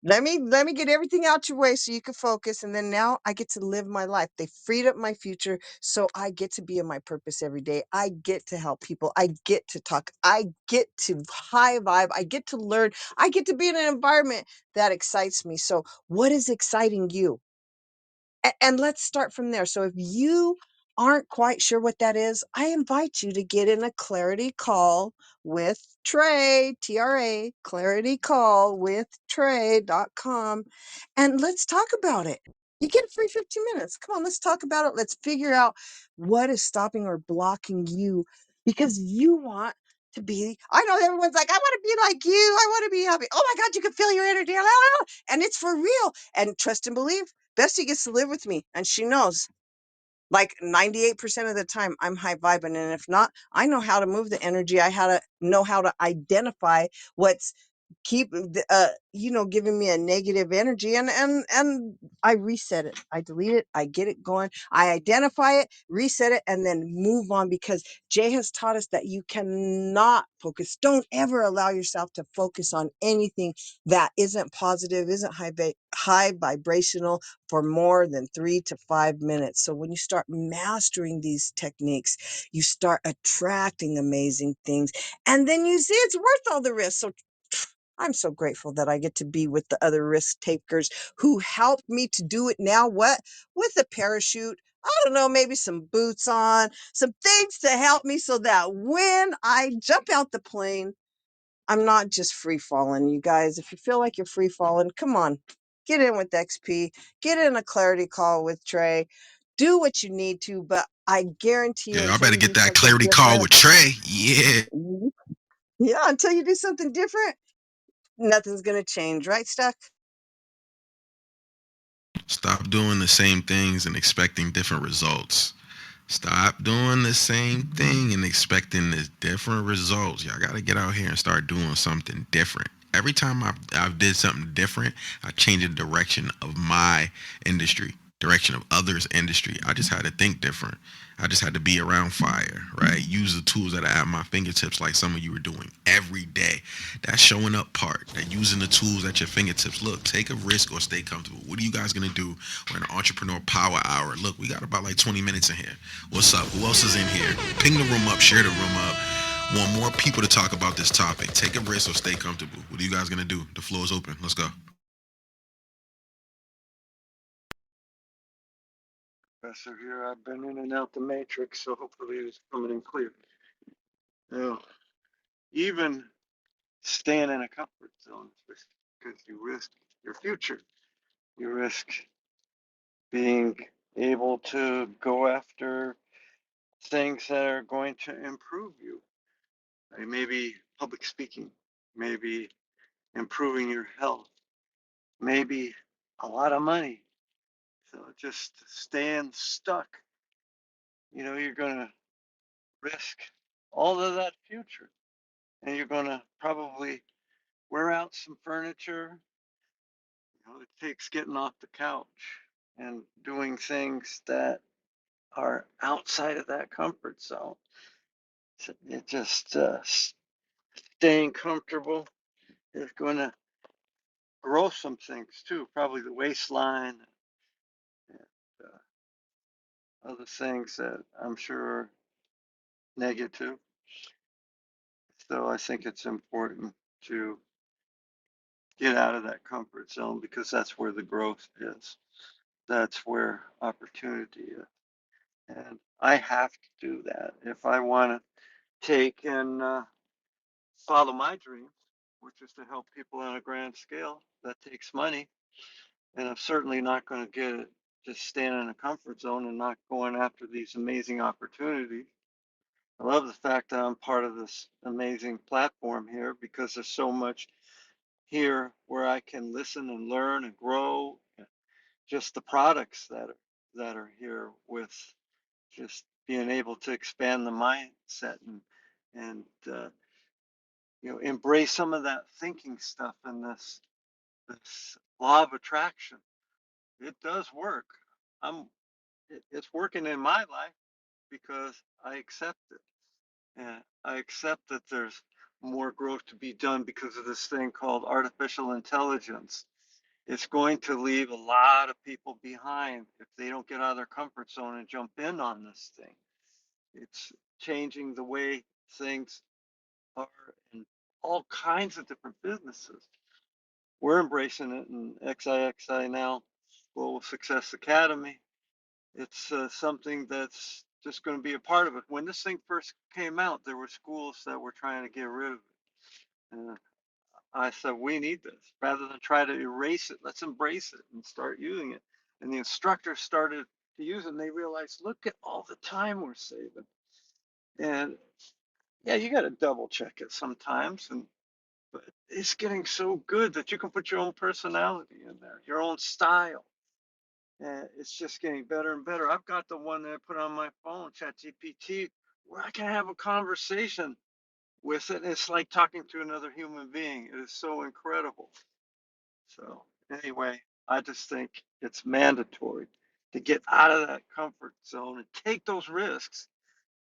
let me get everything out your way so you can focus. And then now I get to live my life. They freed up my future. So I get to be in my purpose every day. I get to help people. I get to talk. I get to high vibe. I get to learn. I get to be in an environment that excites me. So what is exciting you? And let's start from there. So if you aren't quite sure what that is, I invite you to get in a clarity call with Trey, TRA, clarity call with Trey.com. And let's talk about it. You get a free 15 minutes. Come on, let's talk about it. Let's figure out what is stopping or blocking you because you want to be. I know everyone's like, I want to be like you. I want to be happy. Oh my God, you can feel your energy. And it's for real. And trust and believe. Bestie gets to live with me and she knows like 98% of the time I'm high vibing. And if not, I know how to move the energy. Know how to identify what's giving me a negative energy and I reset it. I delete it. I get it going. I identify it, reset it, and then move on because Jay has taught us that you cannot focus. Don't ever allow yourself to focus on anything that isn't positive, isn't high vibrational for more than 3 to 5 minutes. So when you start mastering these techniques, you start attracting amazing things and then you see it's worth all the risk. So I'm so grateful that I get to be with the other risk takers who helped me to do it now. What? With a parachute. I don't know, maybe some boots on, some things to help me so that when I jump out the plane, I'm not just free falling. You guys, if you feel like you're free falling, come on, get in with XP, get in a clarity call with Trey, do what you need to, but I guarantee Yeah, you y'all until better you get do that something clarity call different. with Trey. Yeah. Yeah, until you do something different, nothing's going to change, right, Stuck? Stop doing the same things and expecting different results. Stop doing the same thing and expecting the different results. Y'all got to get out here and start doing something different. Every time I've did something different, I changed the direction of my industry, direction of others' industry. I just had to think different. I just had to be around fire, right? Use the tools that I have at my fingertips, like some of you are doing every day. That showing up part, that using the tools at your fingertips. Look, take a risk or stay comfortable. What are you guys gonna do? We're in an entrepreneur power hour. Look, we got about like 20 minutes in here. What's up? Who else is in here? Ping the room up, share the room up. Want more people to talk about this topic. Take a risk or stay comfortable. What are you guys gonna do? The floor is open. Let's go. Professor here. I've been in and out the matrix, so hopefully it's coming in clear. You know, even staying in a comfort zone is risky because you risk your future. You risk being able to go after things that are going to improve you. Like maybe public speaking, maybe improving your health, maybe a lot of money. So just staying stuck, you're going to risk all of that future. And you're going to probably wear out some furniture. It takes getting off the couch and doing things that are outside of that comfort zone. So it just staying comfortable is going to grow some things too, probably the waistline and other things that I'm sure are negative. So I think it's important to get out of that comfort zone because that's where the growth is. that's where opportunity is. And I have to do that if I want to take and follow my dreams, which is to help people on a grand scale. That takes money. And I'm certainly not going to get it just staying in a comfort zone and not going after these amazing opportunities. I love the fact that I'm part of this amazing platform here because there's so much here where I can listen and learn and grow. Just the products that are here with just being able to expand the mindset and embrace some of that thinking stuff and this law of attraction. It does work. I'm it's working in my life because I accept it. And I accept that there's more growth to be done because of this thing called artificial intelligence. It's going to leave a lot of people behind if they don't get out of their comfort zone and jump in on this thing. It's changing the way things are in all kinds of different businesses. We're embracing it in XIXI now, Global Success Academy. It's something that's just going to be a part of it. When this thing first came out, there were schools that were trying to get rid of it. And I said, we need this. Rather than try to erase it, let's embrace it and start using it. And the instructors started to use it and they realized, look at all the time we're saving. And yeah, you got to double check it sometimes. But it's getting so good that you can put your own personality in there, your own style. And it's just getting better and better. I've got the one that I put on my phone, ChatGPT, where I can have a conversation with it. It's like talking to another human being. It is so incredible. So, anyway, I just think it's mandatory to get out of that comfort zone and take those risks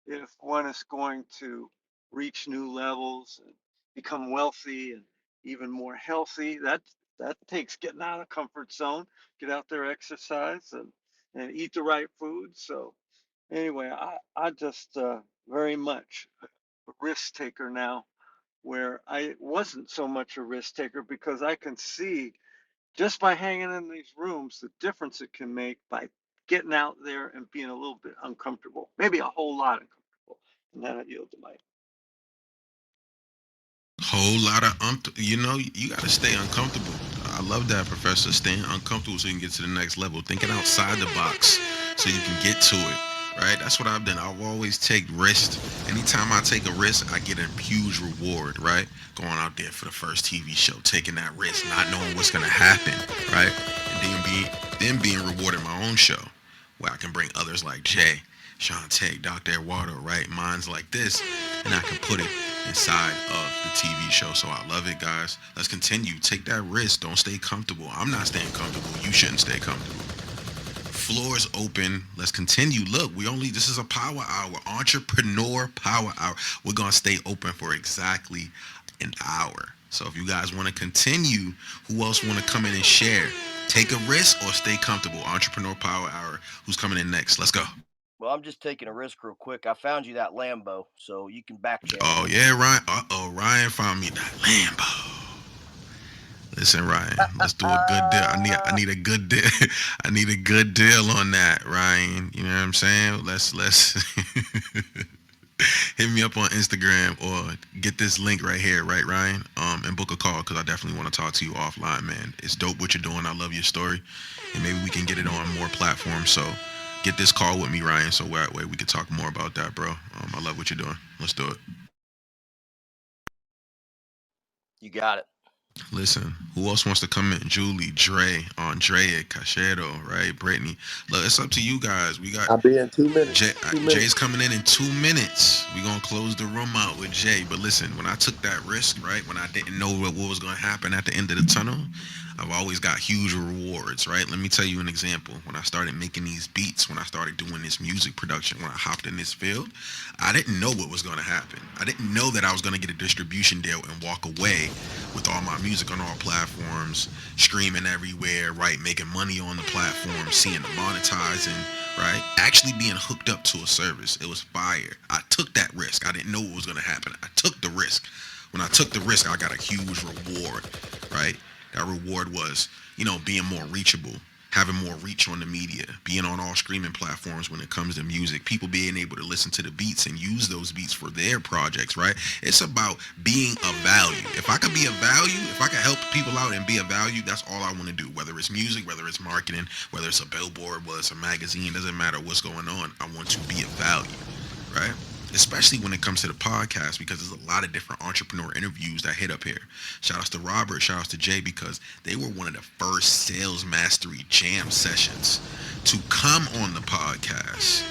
if one is going to reach new levels and become wealthy and even more healthy. That takes getting out of the comfort zone, get out there, exercise, and eat the right food. So anyway, I just very much a risk taker now, where I wasn't so much a risk taker because I can see just by hanging in these rooms the difference it can make by getting out there and being a little bit uncomfortable, maybe a whole lot uncomfortable. And then I yield the mic. Whole lot of you got to stay uncomfortable. I love that, Professor. Staying uncomfortable so you can get to the next level. Thinking outside the box so you can get to it. Right? That's what I've done. I've always take risks. Anytime I take a risk, I get a huge reward. Right? Going out there for the first TV show, taking that risk, not knowing what's gonna happen. Right? And then being rewarded my own show, where I can bring others like Jay, Shantae, Dr. Eduardo, right? Minds like this, and I can put it inside of the TV show. So I love it, guys. Let's continue. Take that risk. Don't stay comfortable. I'm not staying comfortable. You shouldn't stay comfortable. Floor is open. Let's continue. Look, this is a power hour, entrepreneur power hour. We're going to stay open for exactly an hour. So if you guys want to continue, who else want to come in and share? Take a risk or stay comfortable. Entrepreneur power hour. Who's coming in next? Let's go. Well, I'm just taking a risk real quick. I found you that Lambo, so you can back channel Oh me. yeah, Ryan. Ryan found me that Lambo. Listen, Ryan, let's do a good deal. I need a good deal. I need a good deal on that, Ryan. You know what I'm saying? Let's hit me up on Instagram or get this link right here, right, Ryan? And book a call because I definitely want to talk to you offline, man. It's dope what you're doing. I love your story, and maybe we can get it on more platforms. So get this call with me, Ryan, so that way we can talk more about that, bro. I love what you're doing. Let's do it. You got it. Listen, who else wants to come in? Julie, Dre, Andrea, Cachero, right? Brittany. Look, it's up to you guys. We got I'll be in 2 minutes. Jay's coming in 2 minutes. We're going to close the room out with Jay. But listen, when I took that risk, right, when I didn't know what was going to happen at the end of the tunnel, I've always got huge rewards, right? Let me tell you an example. When I started making these beats, when I started doing this music production, when I hopped in this field, I didn't know what was going to happen. I didn't know that I was going to get a distribution deal and walk away with all my music on all platforms, streaming everywhere, right? Making money on the platform, seeing the monetizing, right? Actually being hooked up to a service. It was fire. I took that risk. I didn't know what was going to happen. I took the risk. When I took the risk, I got a huge reward, right? That reward was, being more reachable, having more reach on the media, being on all streaming platforms when it comes to music, people being able to listen to the beats and use those beats for their projects, right? It's about being of value. If I could be of value, if I could help people out and be of value, that's all I want to do. Whether it's music, whether it's marketing, whether it's a billboard, whether it's a magazine, doesn't matter what's going on. I want to be of value, right? Especially when it comes to the podcast, because there's a lot of different entrepreneur interviews that hit up here. Shout outs to Robert, shout outs to Jay, because they were one of the first sales mastery jam sessions to come on the podcast,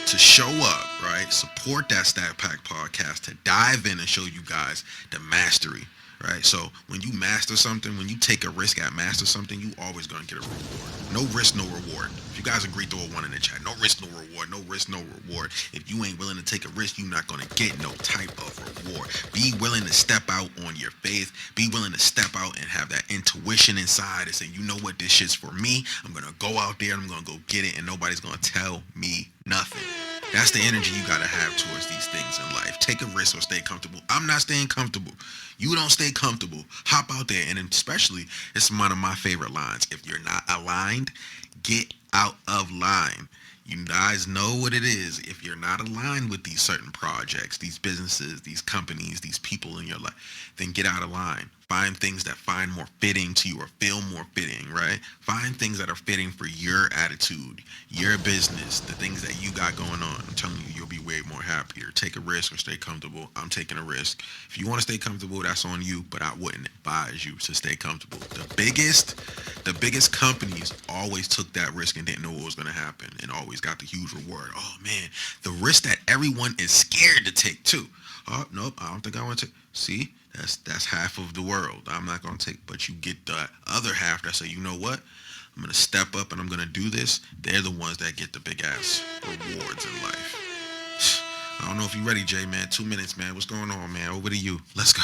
to show up, right? Support that Stat Pack podcast, to dive in and show you guys the mastery, right? So when you master something, when you take a risk at master something, you always gonna get a reward. No risk, no reward. If you guys agree, throw a one in the chat. No risk, no reward. No risk, no reward. If you ain't willing to take a risk, you're not gonna get no type of reward. Be willing to step out on your faith. Be willing to step out and have that intuition inside and say, you know what, this shit's for me. I'm gonna go out there and I'm gonna go get it, and nobody's gonna tell me nothing. That's the energy you gotta have towards these things in life. Take a risk or stay comfortable. I'm not staying comfortable. You don't stay comfortable. Hop out there, and especially, it's one of my favorite lines. If you're not aligned, get out of line. You guys know what it is. If you're not aligned with these certain projects, these businesses, these companies, these people in your life, then get out of line. Find things that find more fitting to you or feel more fitting, right? Find things that are fitting for your attitude, your business, the things that you got going on. I'm telling you, you'll be way more happier. Take a risk or stay comfortable. I'm taking a risk. If you want to stay comfortable, that's on you, but I wouldn't advise you to stay comfortable. The biggest companies always took that risk and didn't know what was going to happen and always got the huge reward. Oh man, the risk that everyone is scared to take too. Oh nope, I don't think I want to. See, that's half of the world. I'm not gonna take, but you get the other half that say, you know what? I'm gonna step up and I'm gonna do this. They're the ones that get the big ass rewards in life. I don't know if you're ready, Jay, man. 2 minutes, man. What's going on, man? Over to you. Let's go.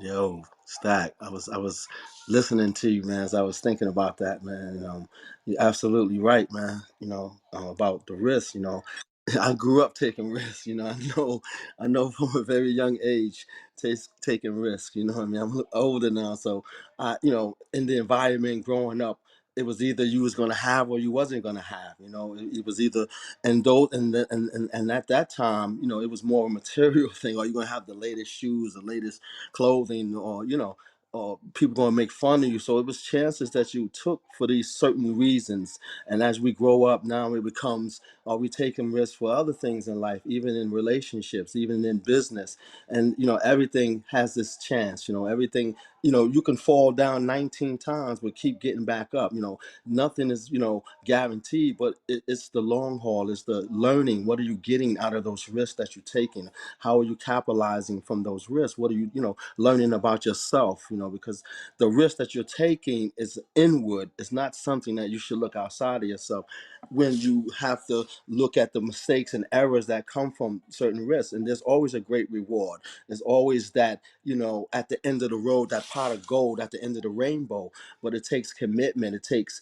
Yo, Stack. I was listening to you, man, as I was thinking about that, man. You're absolutely right, man. About the risk. I grew up taking risks. I know from a very young age, taking risks. You know what I mean? I'm older now, so in the environment growing up, it was either you was gonna have or you wasn't gonna have. It was either, and those and at that time, it was more a material thing. Are you gonna have the latest shoes, the latest clothing, or people gonna make fun of you? So it was chances that you took for these certain reasons. And as we grow up now, it becomes, are we taking risks for other things in life, even in relationships, even in business? And everything has this chance. Everything. You can fall down 19 times but keep getting back up. Nothing is guaranteed, but it's the long haul. It's the learning. What are you getting out of those risks that you're taking? How are you capitalizing from those risks? What are you learning about yourself? Because the risk that you're taking is inward. It's not something that you should look outside of yourself. When you have to look at the mistakes and errors that come from certain risks, and there's always a great reward. There's always that, at the end of the road, that pot of gold at the end of the rainbow. But it takes commitment. It takes,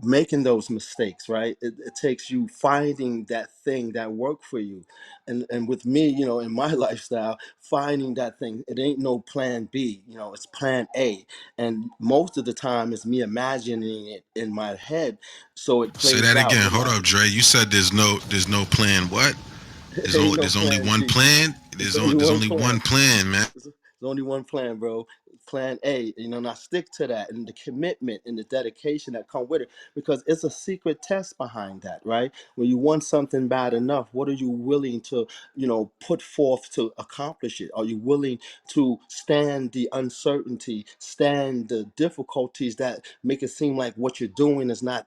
making those mistakes, right? It takes you finding that thing that worked for you. And with me, in my lifestyle, finding that thing, it ain't no plan B, it's plan A. And most of the time it's me imagining it in my head, so it Say plays that out again. in Hold my up, Dre. You said there's no plan. What? There's ain't only no there's only plan one B. plan. It's There's only only there's one only plan. one plan, man. There's only one plan, bro. Plan A, and I stick to that, and the commitment and the dedication that come with it, because it's a secret test behind that, right? When you want something bad enough, what are you willing to, put forth to accomplish it? Are you willing to stand the uncertainty, stand the difficulties that make it seem like what you're doing is not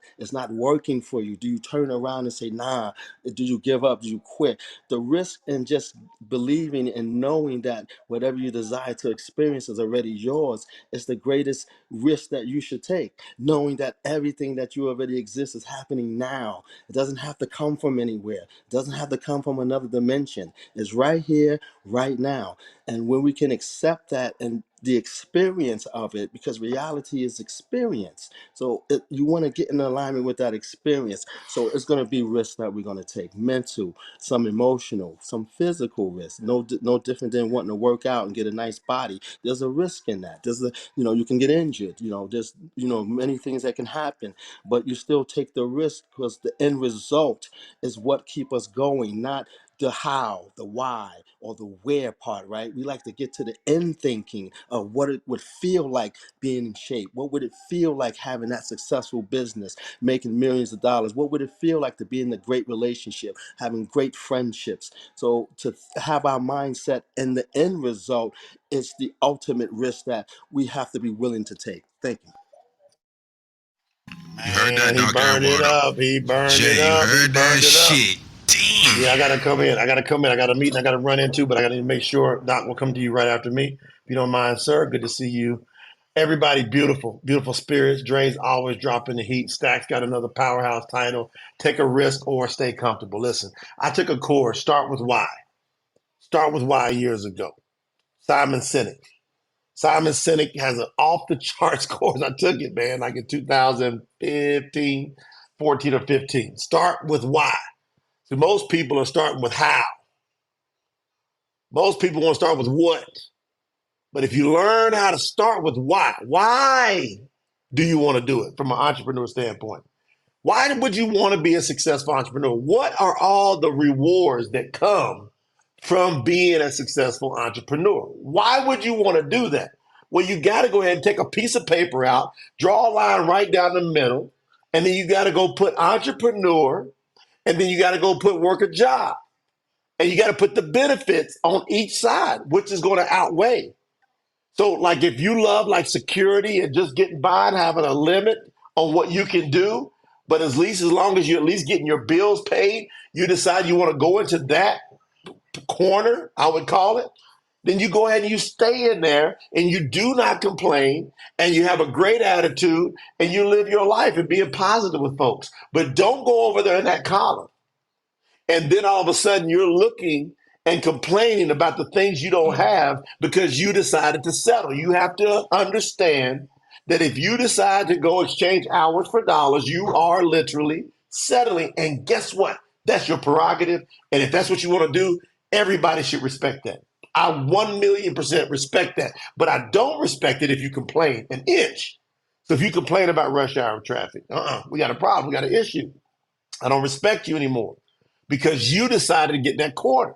working for you? Do you turn around and say, nah? Do you give up? Do you quit? The risk in just believing and knowing that whatever you desire to experience is already yours is the greatest risk that you should take. Knowing that everything that you already exist is happening now. It doesn't have to come from anywhere. It doesn't have to come from another dimension. It's right here, right now. And when we can accept that and the experience of it, because reality is experience. So you want to get in alignment with that experience. So it's going to be risks that we're going to take: mental, some emotional, some physical risks. No different than wanting to work out and get a nice body. There's a risk in that. There's a, you can get injured. There's, many things that can happen, but you still take the risk because the end result is what keep us going, not the how, the why, or the where part, right? We like to get to the end thinking of what it would feel like being in shape. What would it feel like having that successful business, making millions of dollars? What would it feel like to be in a great relationship, having great friendships? So to have our mindset and the end result is the ultimate risk that we have to be willing to take. Thank you. You heard Man, that, he Dr. burned it Eduardo? up. He burned it Jay, you up. He heard that burned it up. shit? Damn. Yeah, I gotta come in. I got a meeting I gotta run into, but I gotta make sure Doc will come to you right after me. If you don't mind, sir. Good to see you. Everybody, beautiful, beautiful spirits. Dre's always dropping the heat. Stack's got another powerhouse title. Take a risk or stay comfortable. Listen, I took a course, Start with Why. Start with Why years ago. Simon Sinek. Simon Sinek has an off the charts course. I took it, man, like in 2015, 14 or 15. Start with why. So most people are starting with how. Most people want to start with what. But if you learn how to start with why do you want to do it from an entrepreneur standpoint? Why would you want to be a successful entrepreneur? What are all the rewards that come from being a successful entrepreneur? Why would you want to do that? Well, you got to go ahead and take a piece of paper out, draw a line right down the middle, and then you got to go put entrepreneur, and then you got to go put work a job. And you got to put the benefits on each side, which is going to outweigh. So, like, if you love like security and just getting by and having a limit on what you can do, but at least as long as you're at least getting your bills paid, you decide you want to go into that corner, I would call it, then you go ahead and you stay in there and you do not complain and you have a great attitude and you live your life and being positive with folks. But don't go over there in that column. And then all of a sudden you're looking and complaining about the things you don't have because you decided to settle. You have to understand that if you decide to go exchange hours for dollars, you are literally settling. And guess what? That's your prerogative. And if that's what you want to do, everybody should respect that. I 1,000,000% respect that. But I don't respect it if you complain an inch. So if you complain about rush hour traffic, we got a problem. We got an issue. I don't respect you anymore because you decided to get in that corner.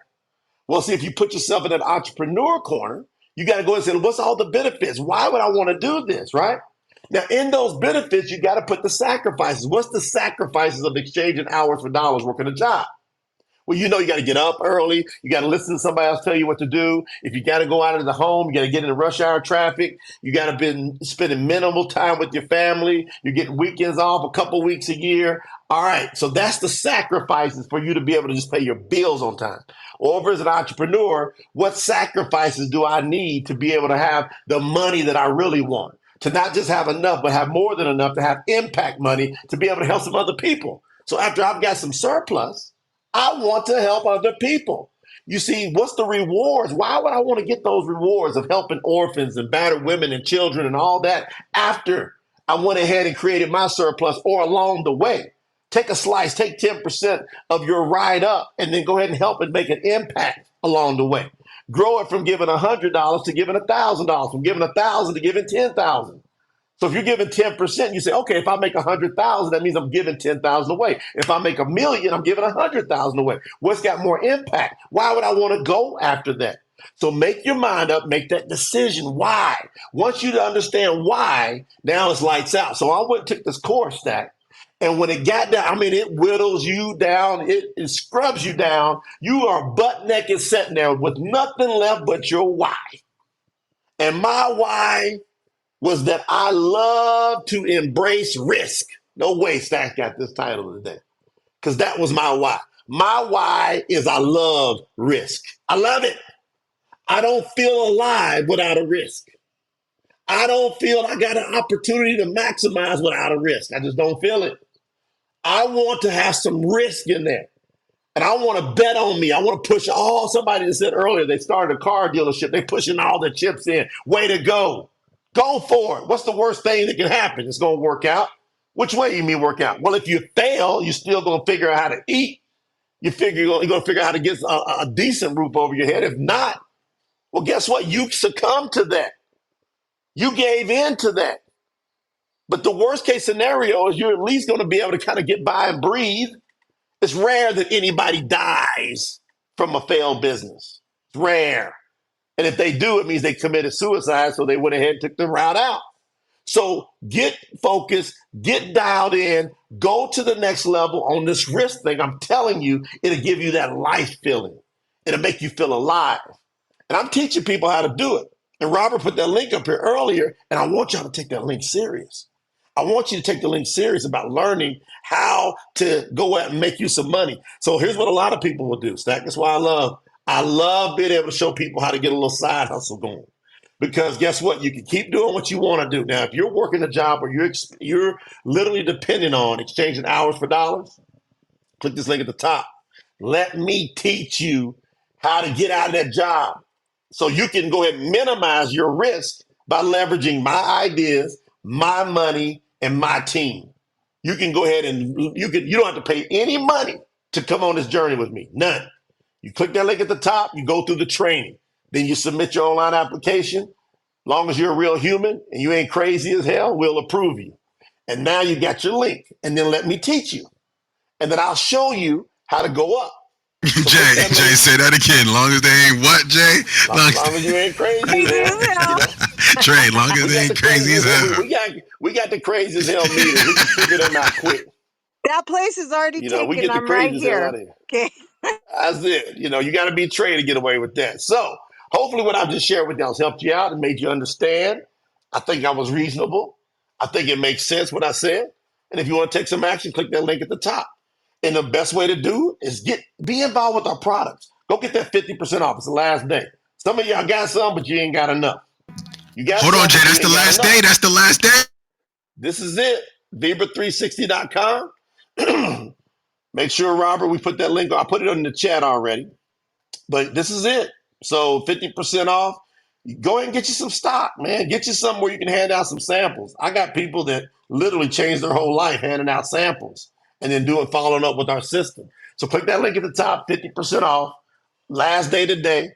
Well, see, if you put yourself in that entrepreneur corner, you got to go and say, what's all the benefits? Why would I want to do this, right? Now, in those benefits, you got to put the sacrifices. What's the sacrifices of exchanging hours for dollars working a job? Well, you got to get up early. You got to listen to somebody else tell you what to do. If you got to go out of the home, you got to get into rush hour traffic. You got to be spending minimal time with your family. You're getting weekends off a couple weeks a year. All right. So that's the sacrifices for you to be able to just pay your bills on time. Or as an entrepreneur, what sacrifices do I need to be able to have the money that I really want? To not just have enough, but have more than enough to have impact money to be able to help some other people. So after I've got some surplus, I want to help other people. You see, what's the rewards? Why would I want to get those rewards of helping orphans and battered women and children and all that after I went ahead and created my surplus or along the way? Take a slice, take 10% of your ride up, and then go ahead and help and make an impact along the way. Grow it from giving $100 to giving $1,000, from giving 1,000 to giving 10,000. So if you're giving 10%, you say, okay, if I make 100,000, that means I'm giving 10,000 away. If I make 1,000,000, I'm giving 100,000 away. What's got more impact? Why would I want to go after that? So make your mind up, make that decision. Why? Once you understand why, now it's lights out. So I went and took this course stack. And when it got down, I mean, it whittles you down, it scrubs you down. You are butt naked sitting there with nothing left but your why. And my why was that I love to embrace risk. No way Stack got this title today, because that was my why. My why is I love risk. I love it. I don't feel alive without a risk. I don't feel I got an opportunity to maximize without a risk. I just don't feel it. I want to have some risk in there. And I want to bet on me. I want to push all somebody that said earlier they started a car dealership. They pushing all the chips in. Way to go. Go for it. What's the worst thing that can happen? It's going to work out. Which way you mean work out? Well, if you fail, you're still going to figure out how to eat. You figure you're going to figure out how to get a decent roof over your head. If not, well, guess what? You succumbed to that. You gave in to that. But the worst case scenario is you're at least going to be able to kind of get by and breathe. It's rare that anybody dies from a failed business. It's rare. And if they do, it means they committed suicide, so they went ahead and took the route out. So get focused, get dialed in, go to the next level on this risk thing. I'm telling you, it'll give you that life feeling. It'll make you feel alive. And I'm teaching people how to do it. And Robert put that link up here earlier, and I want y'all to take that link serious. I want you to take the link serious about learning how to go out and make you some money. So here's what a lot of people will do, Stack. That's why I love being able to show people how to get a little side hustle going. Because guess what? You can keep doing what you want to do. Now, if you're working a job where you're literally depending on exchanging hours for dollars, click this link at the top. Let me teach you how to get out of that job so you can go ahead and minimize your risk by leveraging my ideas, my money, and my team. You can go ahead and you don't have to pay any money to come on this journey with me. None. You click that link at the top, you go through the training. Then you submit your online application. Long as you're a real human and you ain't crazy as hell, we'll approve you. And now you got your link. And then let me teach you. And then I'll show you how to go up. So click that Jay, link. say that again. Long as they ain't what, Jay? As long as you ain't crazy as Crazy hell, as you hell. know. Trey, long as We they got ain't the crazy crazy as as hell. hell. We got the crazy as hell meters. We can figure them out quick. That place is already You know, we taken. get the I'm right crazy as hell out here. of here. Okay. That's it. You know, you got to be trained to get away with that. So hopefully what I've just shared with y'all has helped you out and made you understand. I think I was reasonable. I think it makes sense what I said. And if you want to take some action, click that link at the top. And the best way to do is be involved with our products. Go get that 50% off. It's the last day. Some of y'all got some, but you ain't got enough. You got Hold on, some, Jay. but you That's the ain't got last enough. day. That's the last day. This is it. Vibra360.com. Make sure, Robert, we put that link. I put it in the chat already. But this is it. So 50% off. Go ahead and get you some stock, man. Get you something where you can hand out some samples. I got people that literally changed their whole life handing out samples and then following up with our system. So click that link at the top, 50% off. Last day today.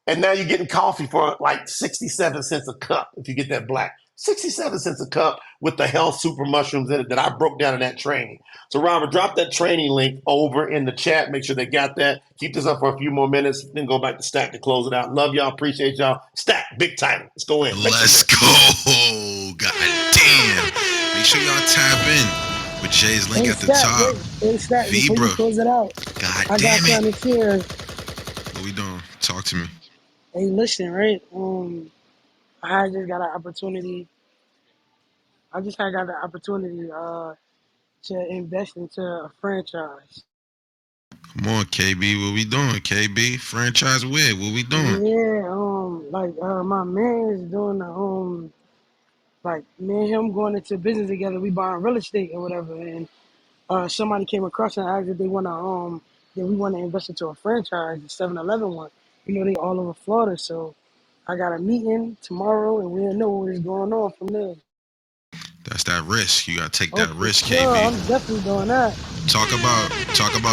And now you're getting coffee for like 67 cents a cup if you get that black. 67 cents a cup with the health super mushrooms in it that I broke down in that training. So, Robert, drop that training link over in the chat. Make sure they got that. Keep this up for a few more minutes, then go back to Stack to close it out. Love y'all. Appreciate y'all. Stack, big title. Let's go in. Make some Let's noise. go. God damn. Make sure y'all tap in with Jay's link Hey, at the Stat, top. wait. Hey, Stat, before you Vibra. close it out, God I got damn it. something to share. What we doing? Talk to me. Hey, listen, right? I just got an opportunity. I just had got the opportunity to invest into a franchise. Come on, KB. What we doing, KB? Franchise where? What we doing? Yeah, my man is doing the like me and him going into business together. We buying real estate or whatever, and somebody came across and asked if they wanna that we want to invest into a franchise, the 7-Eleven one. You know, they all over Florida, so I got a meeting tomorrow, and we'll know what is going on from there. That's that risk. You gotta take Oh, that for risk, sure, KB. I'm definitely doing that. Talk about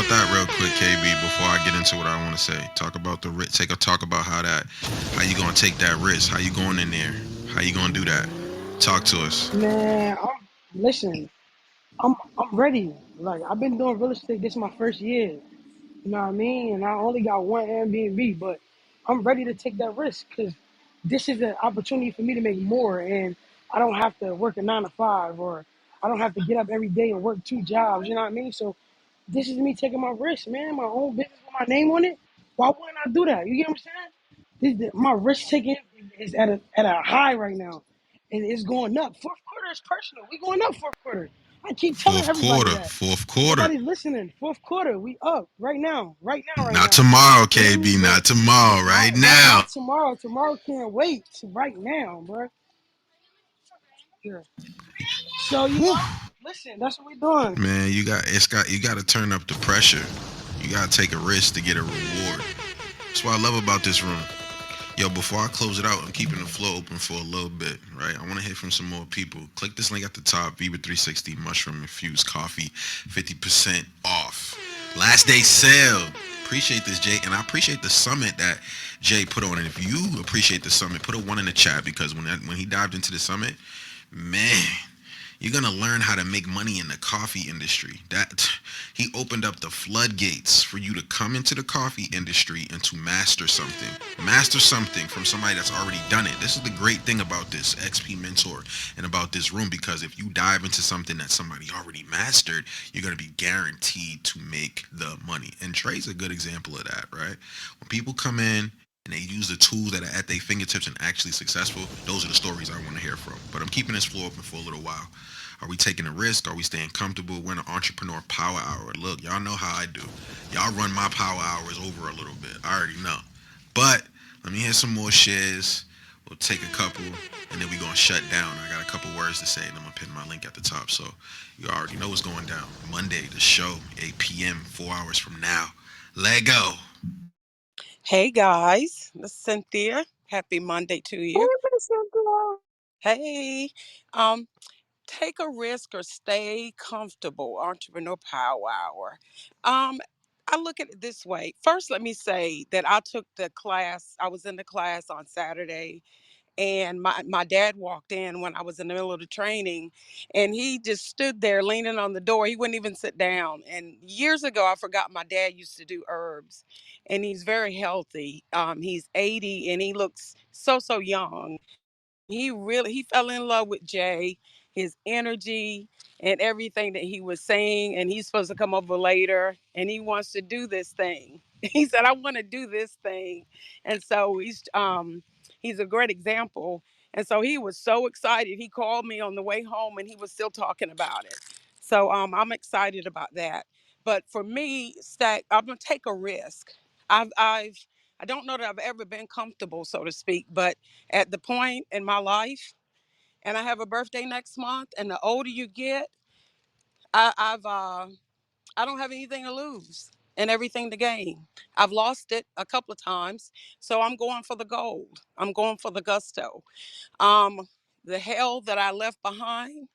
that real quick, KB. Before I get into what I want to say, talk about the risk. Talk about how you gonna take that risk. How you going in there? How you gonna do that? Talk to us. Man, listen. I'm ready. Like I've been doing real estate. This is my first year. You know what I mean? And I only got one Airbnb, but I'm ready to take that risk because this is an opportunity for me to make more, and I don't have to work a 9 to 5, or I don't have to get up every day and work 2 jobs. You know what I mean? So this is me taking my risk, man. My own business with my name on it. Why wouldn't I do that? You get what I'm saying? My risk taking is at a high right now, and it's going up. Fourth quarter is personal. We going up fourth quarter. I keep telling Fourth everybody quarter. that. Fourth quarter. Nobody's listening. Fourth quarter, we up right now, right now, right Not now. tomorrow, You know what I KB. mean? But Not tomorrow. Right now. not tomorrow. Tomorrow can't wait. Right now, bro. Yeah. So Whew. listen, that's what we doing. Man, you got to turn up the pressure. You gotta take a risk to get a reward. That's what I love about this room. Yo, before I close it out, I'm keeping the floor open for a little bit, right? I want to hear from some more people. Click this link at the top, Viva 360 Mushroom Infused Coffee, 50% off. Last day sale. Appreciate this, Jay. And I appreciate the summit that Jay put on. And if you appreciate the summit, put a one in the chat because when he dived into the summit, man, you're gonna learn how to make money in the coffee industry. That he opened up the floodgates for you to come into the coffee industry and to master something. Master something from somebody that's already done it. This is the great thing about this XP mentor and about this room, because if you dive into something that somebody already mastered, you're gonna be guaranteed to make the money. And Trey's a good example of that, right? When people come in and they use the tools that are at their fingertips and actually successful, those are the stories I want to hear from. But I'm keeping this floor open for a little while. Are we taking a risk? Are we staying comfortable? We're in an entrepreneur power hour. Look, y'all know how I do. Y'all run my power hours over a little bit. I already know. But let me hear some more shares. We'll take a couple, and then we're going to shut down. I got a couple words to say, and I'm going to pin my link at the top. So you already know what's going down. Monday, the show, 8 p.m., 4 hours from now. Let go. Hey guys, this is Cynthia. Happy Monday to Hey, you. Miss Cynthia. Hey, um, take a risk or stay comfortable. Entrepreneur Power Hour. Um, I look at it this way. First, let me say that I took the class. I was in the class on Saturday, and my dad walked in when I was in the middle of the training, and he just stood there leaning on the door. He wouldn't even sit down. And years ago, I forgot my dad used to do herbs, and he's very healthy. He's 80 and he looks so young. He fell in love with Jay, his energy and everything that he was saying. And he's supposed to come over later and he wants to do this thing. He said, I want to do this thing. And so he's a great example. And so he was so excited. He called me on the way home and he was still talking about it. So I'm excited about that. But for me, Stack, I'm gonna take a risk. I don't know that I've ever been comfortable, so to speak, but at the point in my life, and I have a birthday next month, and the older you get, I don't have anything to lose and everything to gain. I've lost it a couple of times, so I'm going for the gold. I'm going for the gusto. Um, the hell that I left behind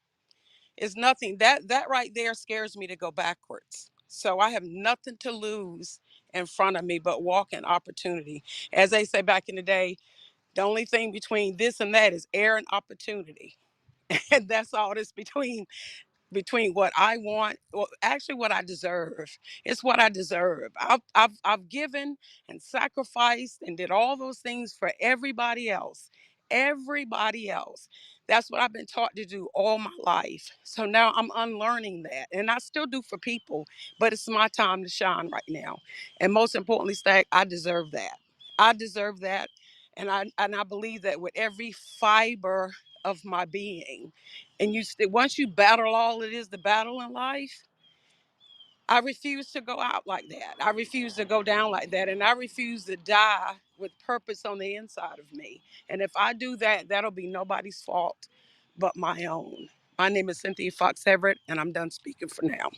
is nothing. That right there scares me to go backwards. So I have nothing to lose in front of me but walk in opportunity. As they say back in the day, the only thing between this and that is air and opportunity. And that's all that's between what I want, well, actually what I deserve. It's what I deserve. I've given and sacrificed and did all those things for everybody else. Everybody else. That's what I've been taught to do all my life. So now I'm unlearning that. And I still do for people, but it's my time to shine right now. And most importantly, Stack, I deserve that. I deserve that. And I believe that with every fiber of my being, and once you battle all it is the battle in life, I refuse to go out like that. I refuse to go down like that, and I refuse to die with purpose on the inside of me. And if I do that, that'll be nobody's fault but my own. My name is Cynthia Fox Everett, and I'm done speaking for now.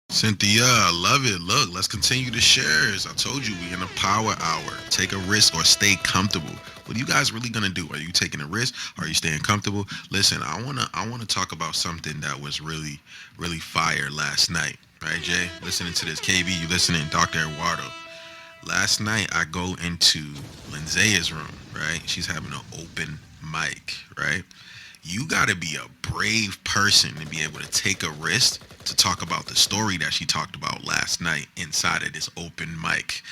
Cynthia, I love it. Look, let's continue the shares. I told you we in a power hour. Take a risk or stay comfortable. What are you guys really gonna do? Are you taking a risk? Are you staying comfortable? Listen, I wanna talk about something that was really fire last night. Right, Jay? Listening to this. KB, you listening? Dr. Eduardo. Last night I go into Linzea's room, right? She's having an open mic, right? You got to be a brave person to be able to take a risk to talk about the story that she talked about last night inside of this open mic,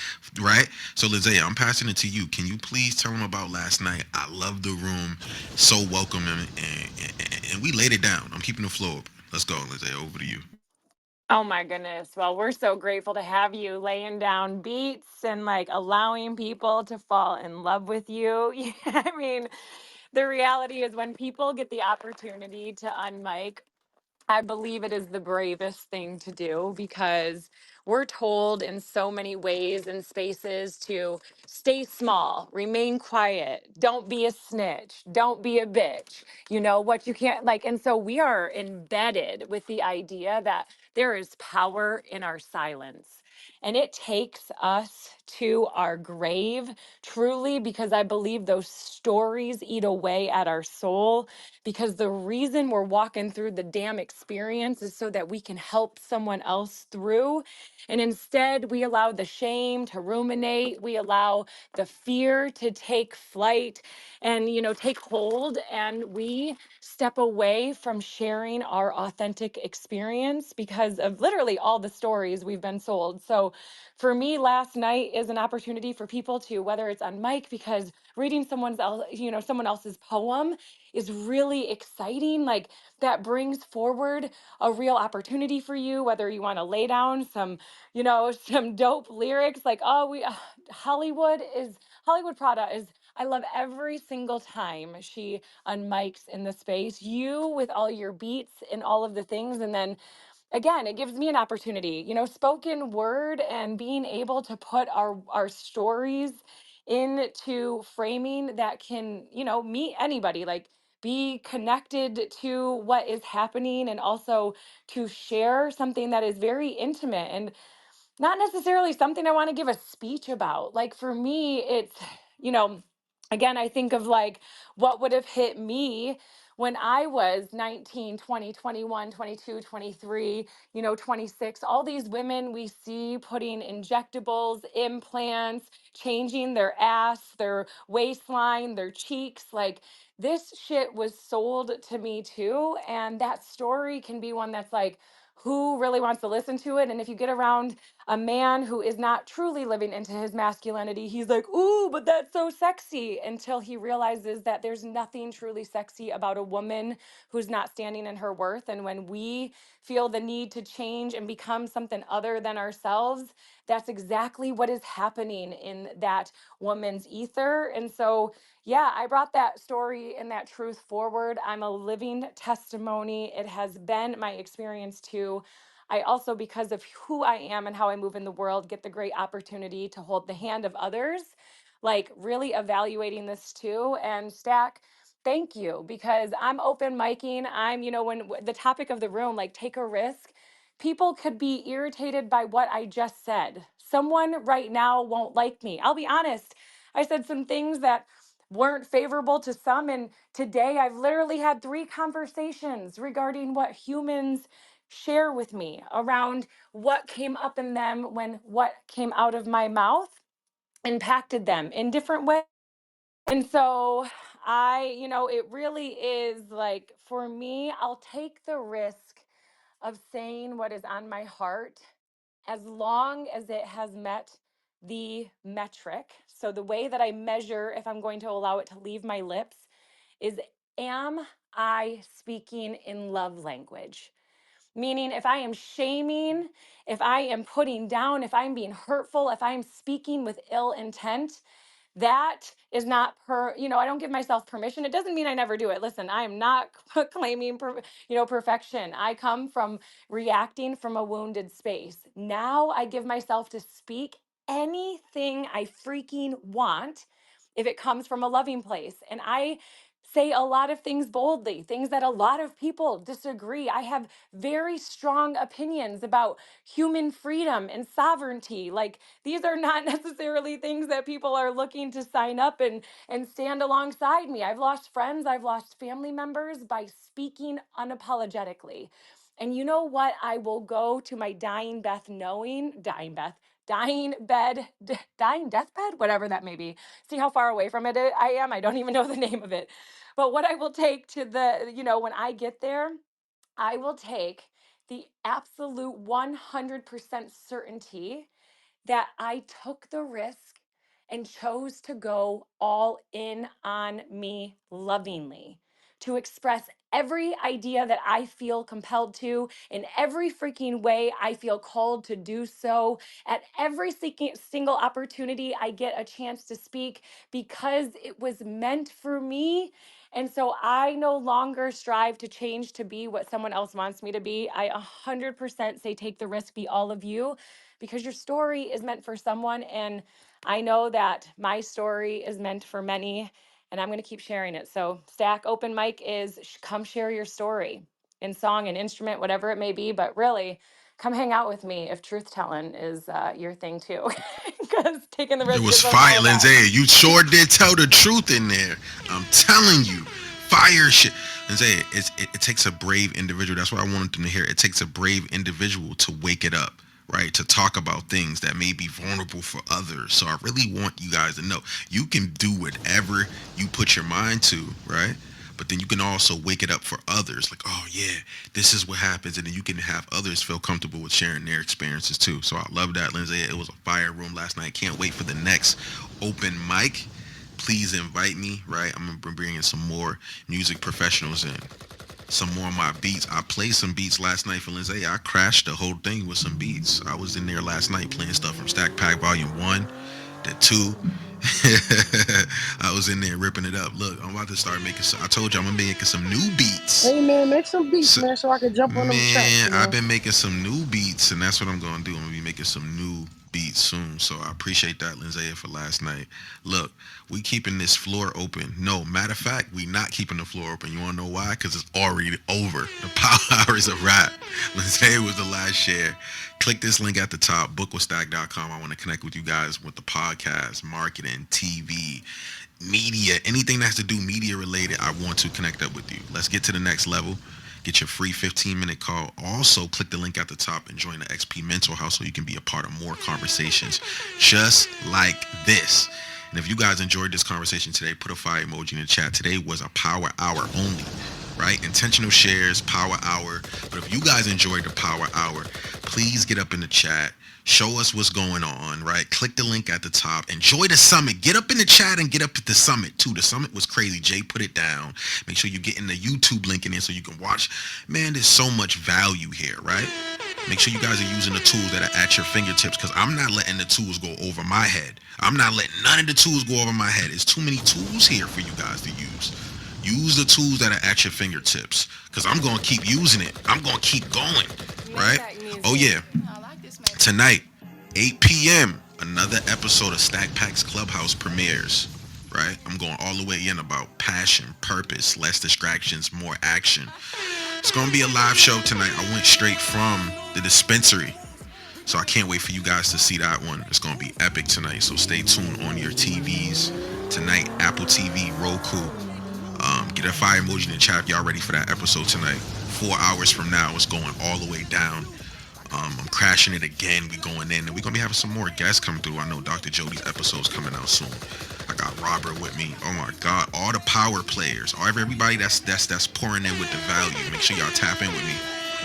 right? So, Lizzie, I'm passing it to you. Can you please tell them about last night? I love the room, so welcoming, and we laid it down. I'm keeping the floor open. Let's go, Lizzie. Over to you. Oh my goodness. Well, we're so grateful to have you laying down beats and like allowing people to fall in love with you. Yeah, I mean, the reality is when people get the opportunity to unmic, I believe it is the bravest thing to do because we're told in so many ways and spaces to stay small, remain quiet, don't be a snitch, don't be a bitch, you know, what you can't like. And so we are embedded with the idea that there is power in our silence. And it takes us to our grave, truly, because I believe those stories eat away at our soul. Because the reason we're walking through the damn experience is so that we can help someone else through. And instead, we allow the shame to ruminate, we allow the fear to take flight and, take hold. And we step away from sharing our authentic experience because of literally all the stories we've been sold. So for me, last night is an opportunity for people to, whether it's on mic, because reading someone else's poem is really exciting. Like that brings forward a real opportunity for you, whether you want to lay down some, some dope lyrics like, oh, Hollywood Prada is, I love every single time she unmics in the space, you with all your beats and all of the things. And then again, it gives me an opportunity, spoken word and being able to put our stories into framing that can, meet anybody, like be connected to what is happening and also to share something that is very intimate and not necessarily something I want to give a speech about. Like for me, it's, you know, again, I think of like what would have hit me when I was 19, 20, 21, 22, 23, 26. All these women we see putting injectables, implants, changing their ass, their waistline, their cheeks. Like this shit was sold to me too. And that story can be one that's like, who really wants to listen to it? And if you get around a man who is not truly living into his masculinity, he's like, ooh, but that's so sexy, until he realizes that there's nothing truly sexy about a woman who's not standing in her worth. And when we feel the need to change and become something other than ourselves, that's exactly what is happening in that woman's ether. And so, yeah, I brought that story and that truth forward. I'm a living testimony. It has been my experience too. I also, because of who I am and how I move in the world, get the great opportunity to hold the hand of others, like really evaluating this too. And Stack, thank you, because I'm open micing. I'm, when the topic of the room, like take a risk, people could be irritated by what I just said. Someone right now won't like me. I'll be honest. I said some things that weren't favorable to some. And today I've literally had 3 conversations regarding what humans share with me around what came up in them when what came out of my mouth impacted them in different ways. And so it really is like, for me, I'll take the risk of saying what is on my heart as long as it has met the metric. So the way that I measure if I'm going to allow it to leave my lips is, am I speaking in love language? Meaning, if I am shaming, if I am putting down, if I'm being hurtful, if I'm speaking with ill intent, that is not I don't give myself permission. It doesn't mean I never do it. Listen, I am not claiming perfection. I come from reacting from a wounded space. Now I give myself to speak anything I freaking want if it comes from a loving place. And I say a lot of things boldly, things that a lot of people disagree. I have very strong opinions about human freedom and sovereignty. Like these are not necessarily things that people are looking to sign up and stand alongside me. I've lost friends, I've lost family members by speaking unapologetically. And you know what? I will go to my dying deathbed, whatever that may be. See how far away from it I am. I don't even know the name of it. But what I will take to when I get there, I will take the absolute 100% certainty that I took the risk and chose to go all in on me lovingly, to express every idea that I feel compelled to in every freaking way I feel called to do so, at every single opportunity I get a chance to speak, because it was meant for me. And so I no longer strive to change to be what someone else wants me to be. I 100% say take the risk, be all of you, because your story is meant for someone. And I know that my story is meant for many, and I'm going to keep sharing it. So, Stack Open Mic is come share your story in song and instrument, whatever it may be. But really, come hang out with me if truth telling is your thing too, because taking the It risk was is what I'm fire, all about. Lindsay. You sure did tell the truth in there. I'm telling you, fire shit. Lindsay, it takes a brave individual. That's what I wanted them to hear. It takes a brave individual to wake it up, right? To talk about things that may be vulnerable for others. So I really want you guys to know you can do whatever you put your mind to, right? But then you can also wake it up for others. Like, oh yeah, this is what happens, and then you can have others feel comfortable with sharing their experiences too. So I love that, Lindsay. It was a fire room last night. Can't wait for the next open mic. Please invite me. Right, I'm gonna bring in some more music professionals in. Some more of my beats. I played some beats last night for Lindsay. I crashed the whole thing with some beats. I was in there last night playing stuff from Stack Pack Volume 1, the 2. I was in there ripping it up. Look, I'm about to start making some. I told you I'm gonna be making some new beats. Hey man, make some beats, So, man, so I can jump on them tracks, man, I've man. been making some new beats, and that's what I'm gonna do. I'm gonna be making some new beats soon. So I appreciate that, Lindsay, for last night. Look, we keeping this floor open. No, matter of fact, we not keeping the floor open. You wanna know why? Because it's already over. The power hour is a wrap. Lindsay was the last share. Click this link at the top, bookwithstack.com. I want to connect with you guys with the podcast, marketing, TV, media, anything that has to do media related. I want to connect up with you. Let's get to the next level. Get your free 15-minute call. Also, click the link at the top and join the XP Mentor House so you can be a part of more conversations just like this. And if you guys enjoyed this conversation today, put a fire emoji in the chat. Today was a power hour only, right? Intentional shares, power hour. But if you guys enjoyed the power hour, please get up in the chat. Show us what's going on, right? Click the link at the top. Enjoy the summit. Get up in the chat and get up at the summit too. The summit was crazy. Jay put it down. Make sure you get in the YouTube link in there so you can watch. Man, there's so much value here, right? Make sure you guys are using the tools that are at your fingertips, because I'm not letting the tools go over my head. I'm not letting none of the tools go over my head. There's too many tools here for you guys to use. Use the tools that are at your fingertips, because I'm going to keep using it. I'm going to keep going, right? Oh, yeah. Tonight, 8 p.m., another episode of Stack Pack's Clubhouse premieres, right? I'm going all the way in about passion, purpose, less distractions, more action. It's going to be a live show tonight. I went straight from the dispensary, so I can't wait for you guys to see that one. It's going to be epic tonight, so stay tuned on your TVs tonight. Apple TV, Roku. Get a fire emoji in the chat if y'all ready for that episode tonight. 4 hours from now, it's going all the way down. I'm crashing it again. We going in, and we're gonna be having some more guests come through. I know Dr. Jody's episode's coming out soon. I got Robert with me. Oh my God, all the power players, everybody that's pouring in with the value. Make sure y'all tap in with me,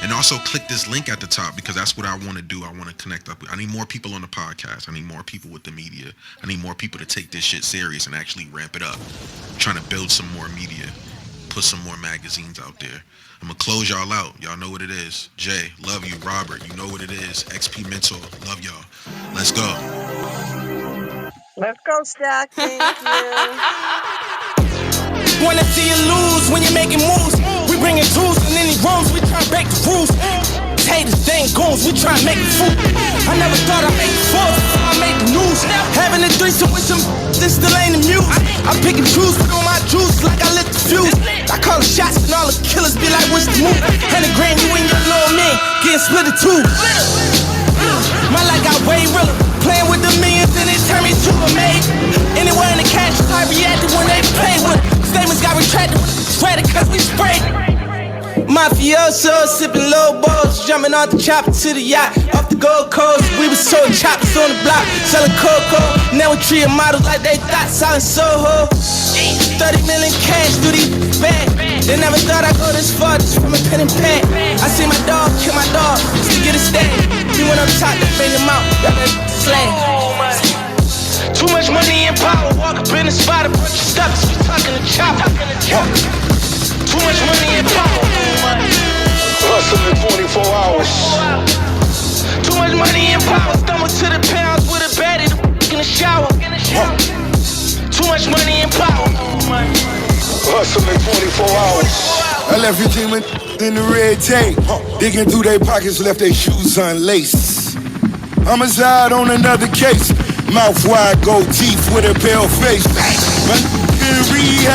and also click this link at the top, because that's what I want to do. I want to connect up. I need more people on the podcast. I need more people with the media. I need more people to take this shit serious and actually ramp it up. I'm trying to build some more media, put some more magazines out there. I'm gonna close y'all out. Y'all know what it is. Jay, love you. Robert, you know what it is. XP Mentor, love y'all. Let's go. Let's go, Stack. Thank you. Wanna see you lose when you're making moves. We bringing tools in any rooms, we try to break the rules. Haters, they ain't goons, we try to make it food. I never thought I'd make it forth before I made the news. Having a threesome with some, this still ain't the muse. I pick and choose, put on my juice like I lit the fuse. I call the shots and all the killers be like, what's the move? 100 grand, you and your little man getting split in two. My life got way realer. Playing with the millions and it turned me to a maid. Anywhere in the cash, I reacted when they played with it. Statements got retracted, sweated cause we sprayed. Mafioso, sipping low balls, jumping off the chopper to the yacht. Off the Gold Coast, we was sold choppers on the block, selling cocoa. Now we treat models like they thought, selling Soho. 30 million cash through these bags. They never thought I'd go this far just from a pen and pad. I see my dog kill my dog just to get a stag. He went up top to bring him out, got that flag. Too much money and power, walk up in the spot, a bunch of stuff, we talking to chopper. Too much money and power. Hustling 24 hours. Too much money and power. Stumble to the pounds with a baddie in the shower. Too much money and power. Hustling 24 hours. I left your team in the red tape. Digging through their pockets, left their shoes unlaced. Homicide on another case. Mouth wide, gold teeth with a pale face. My in rehab.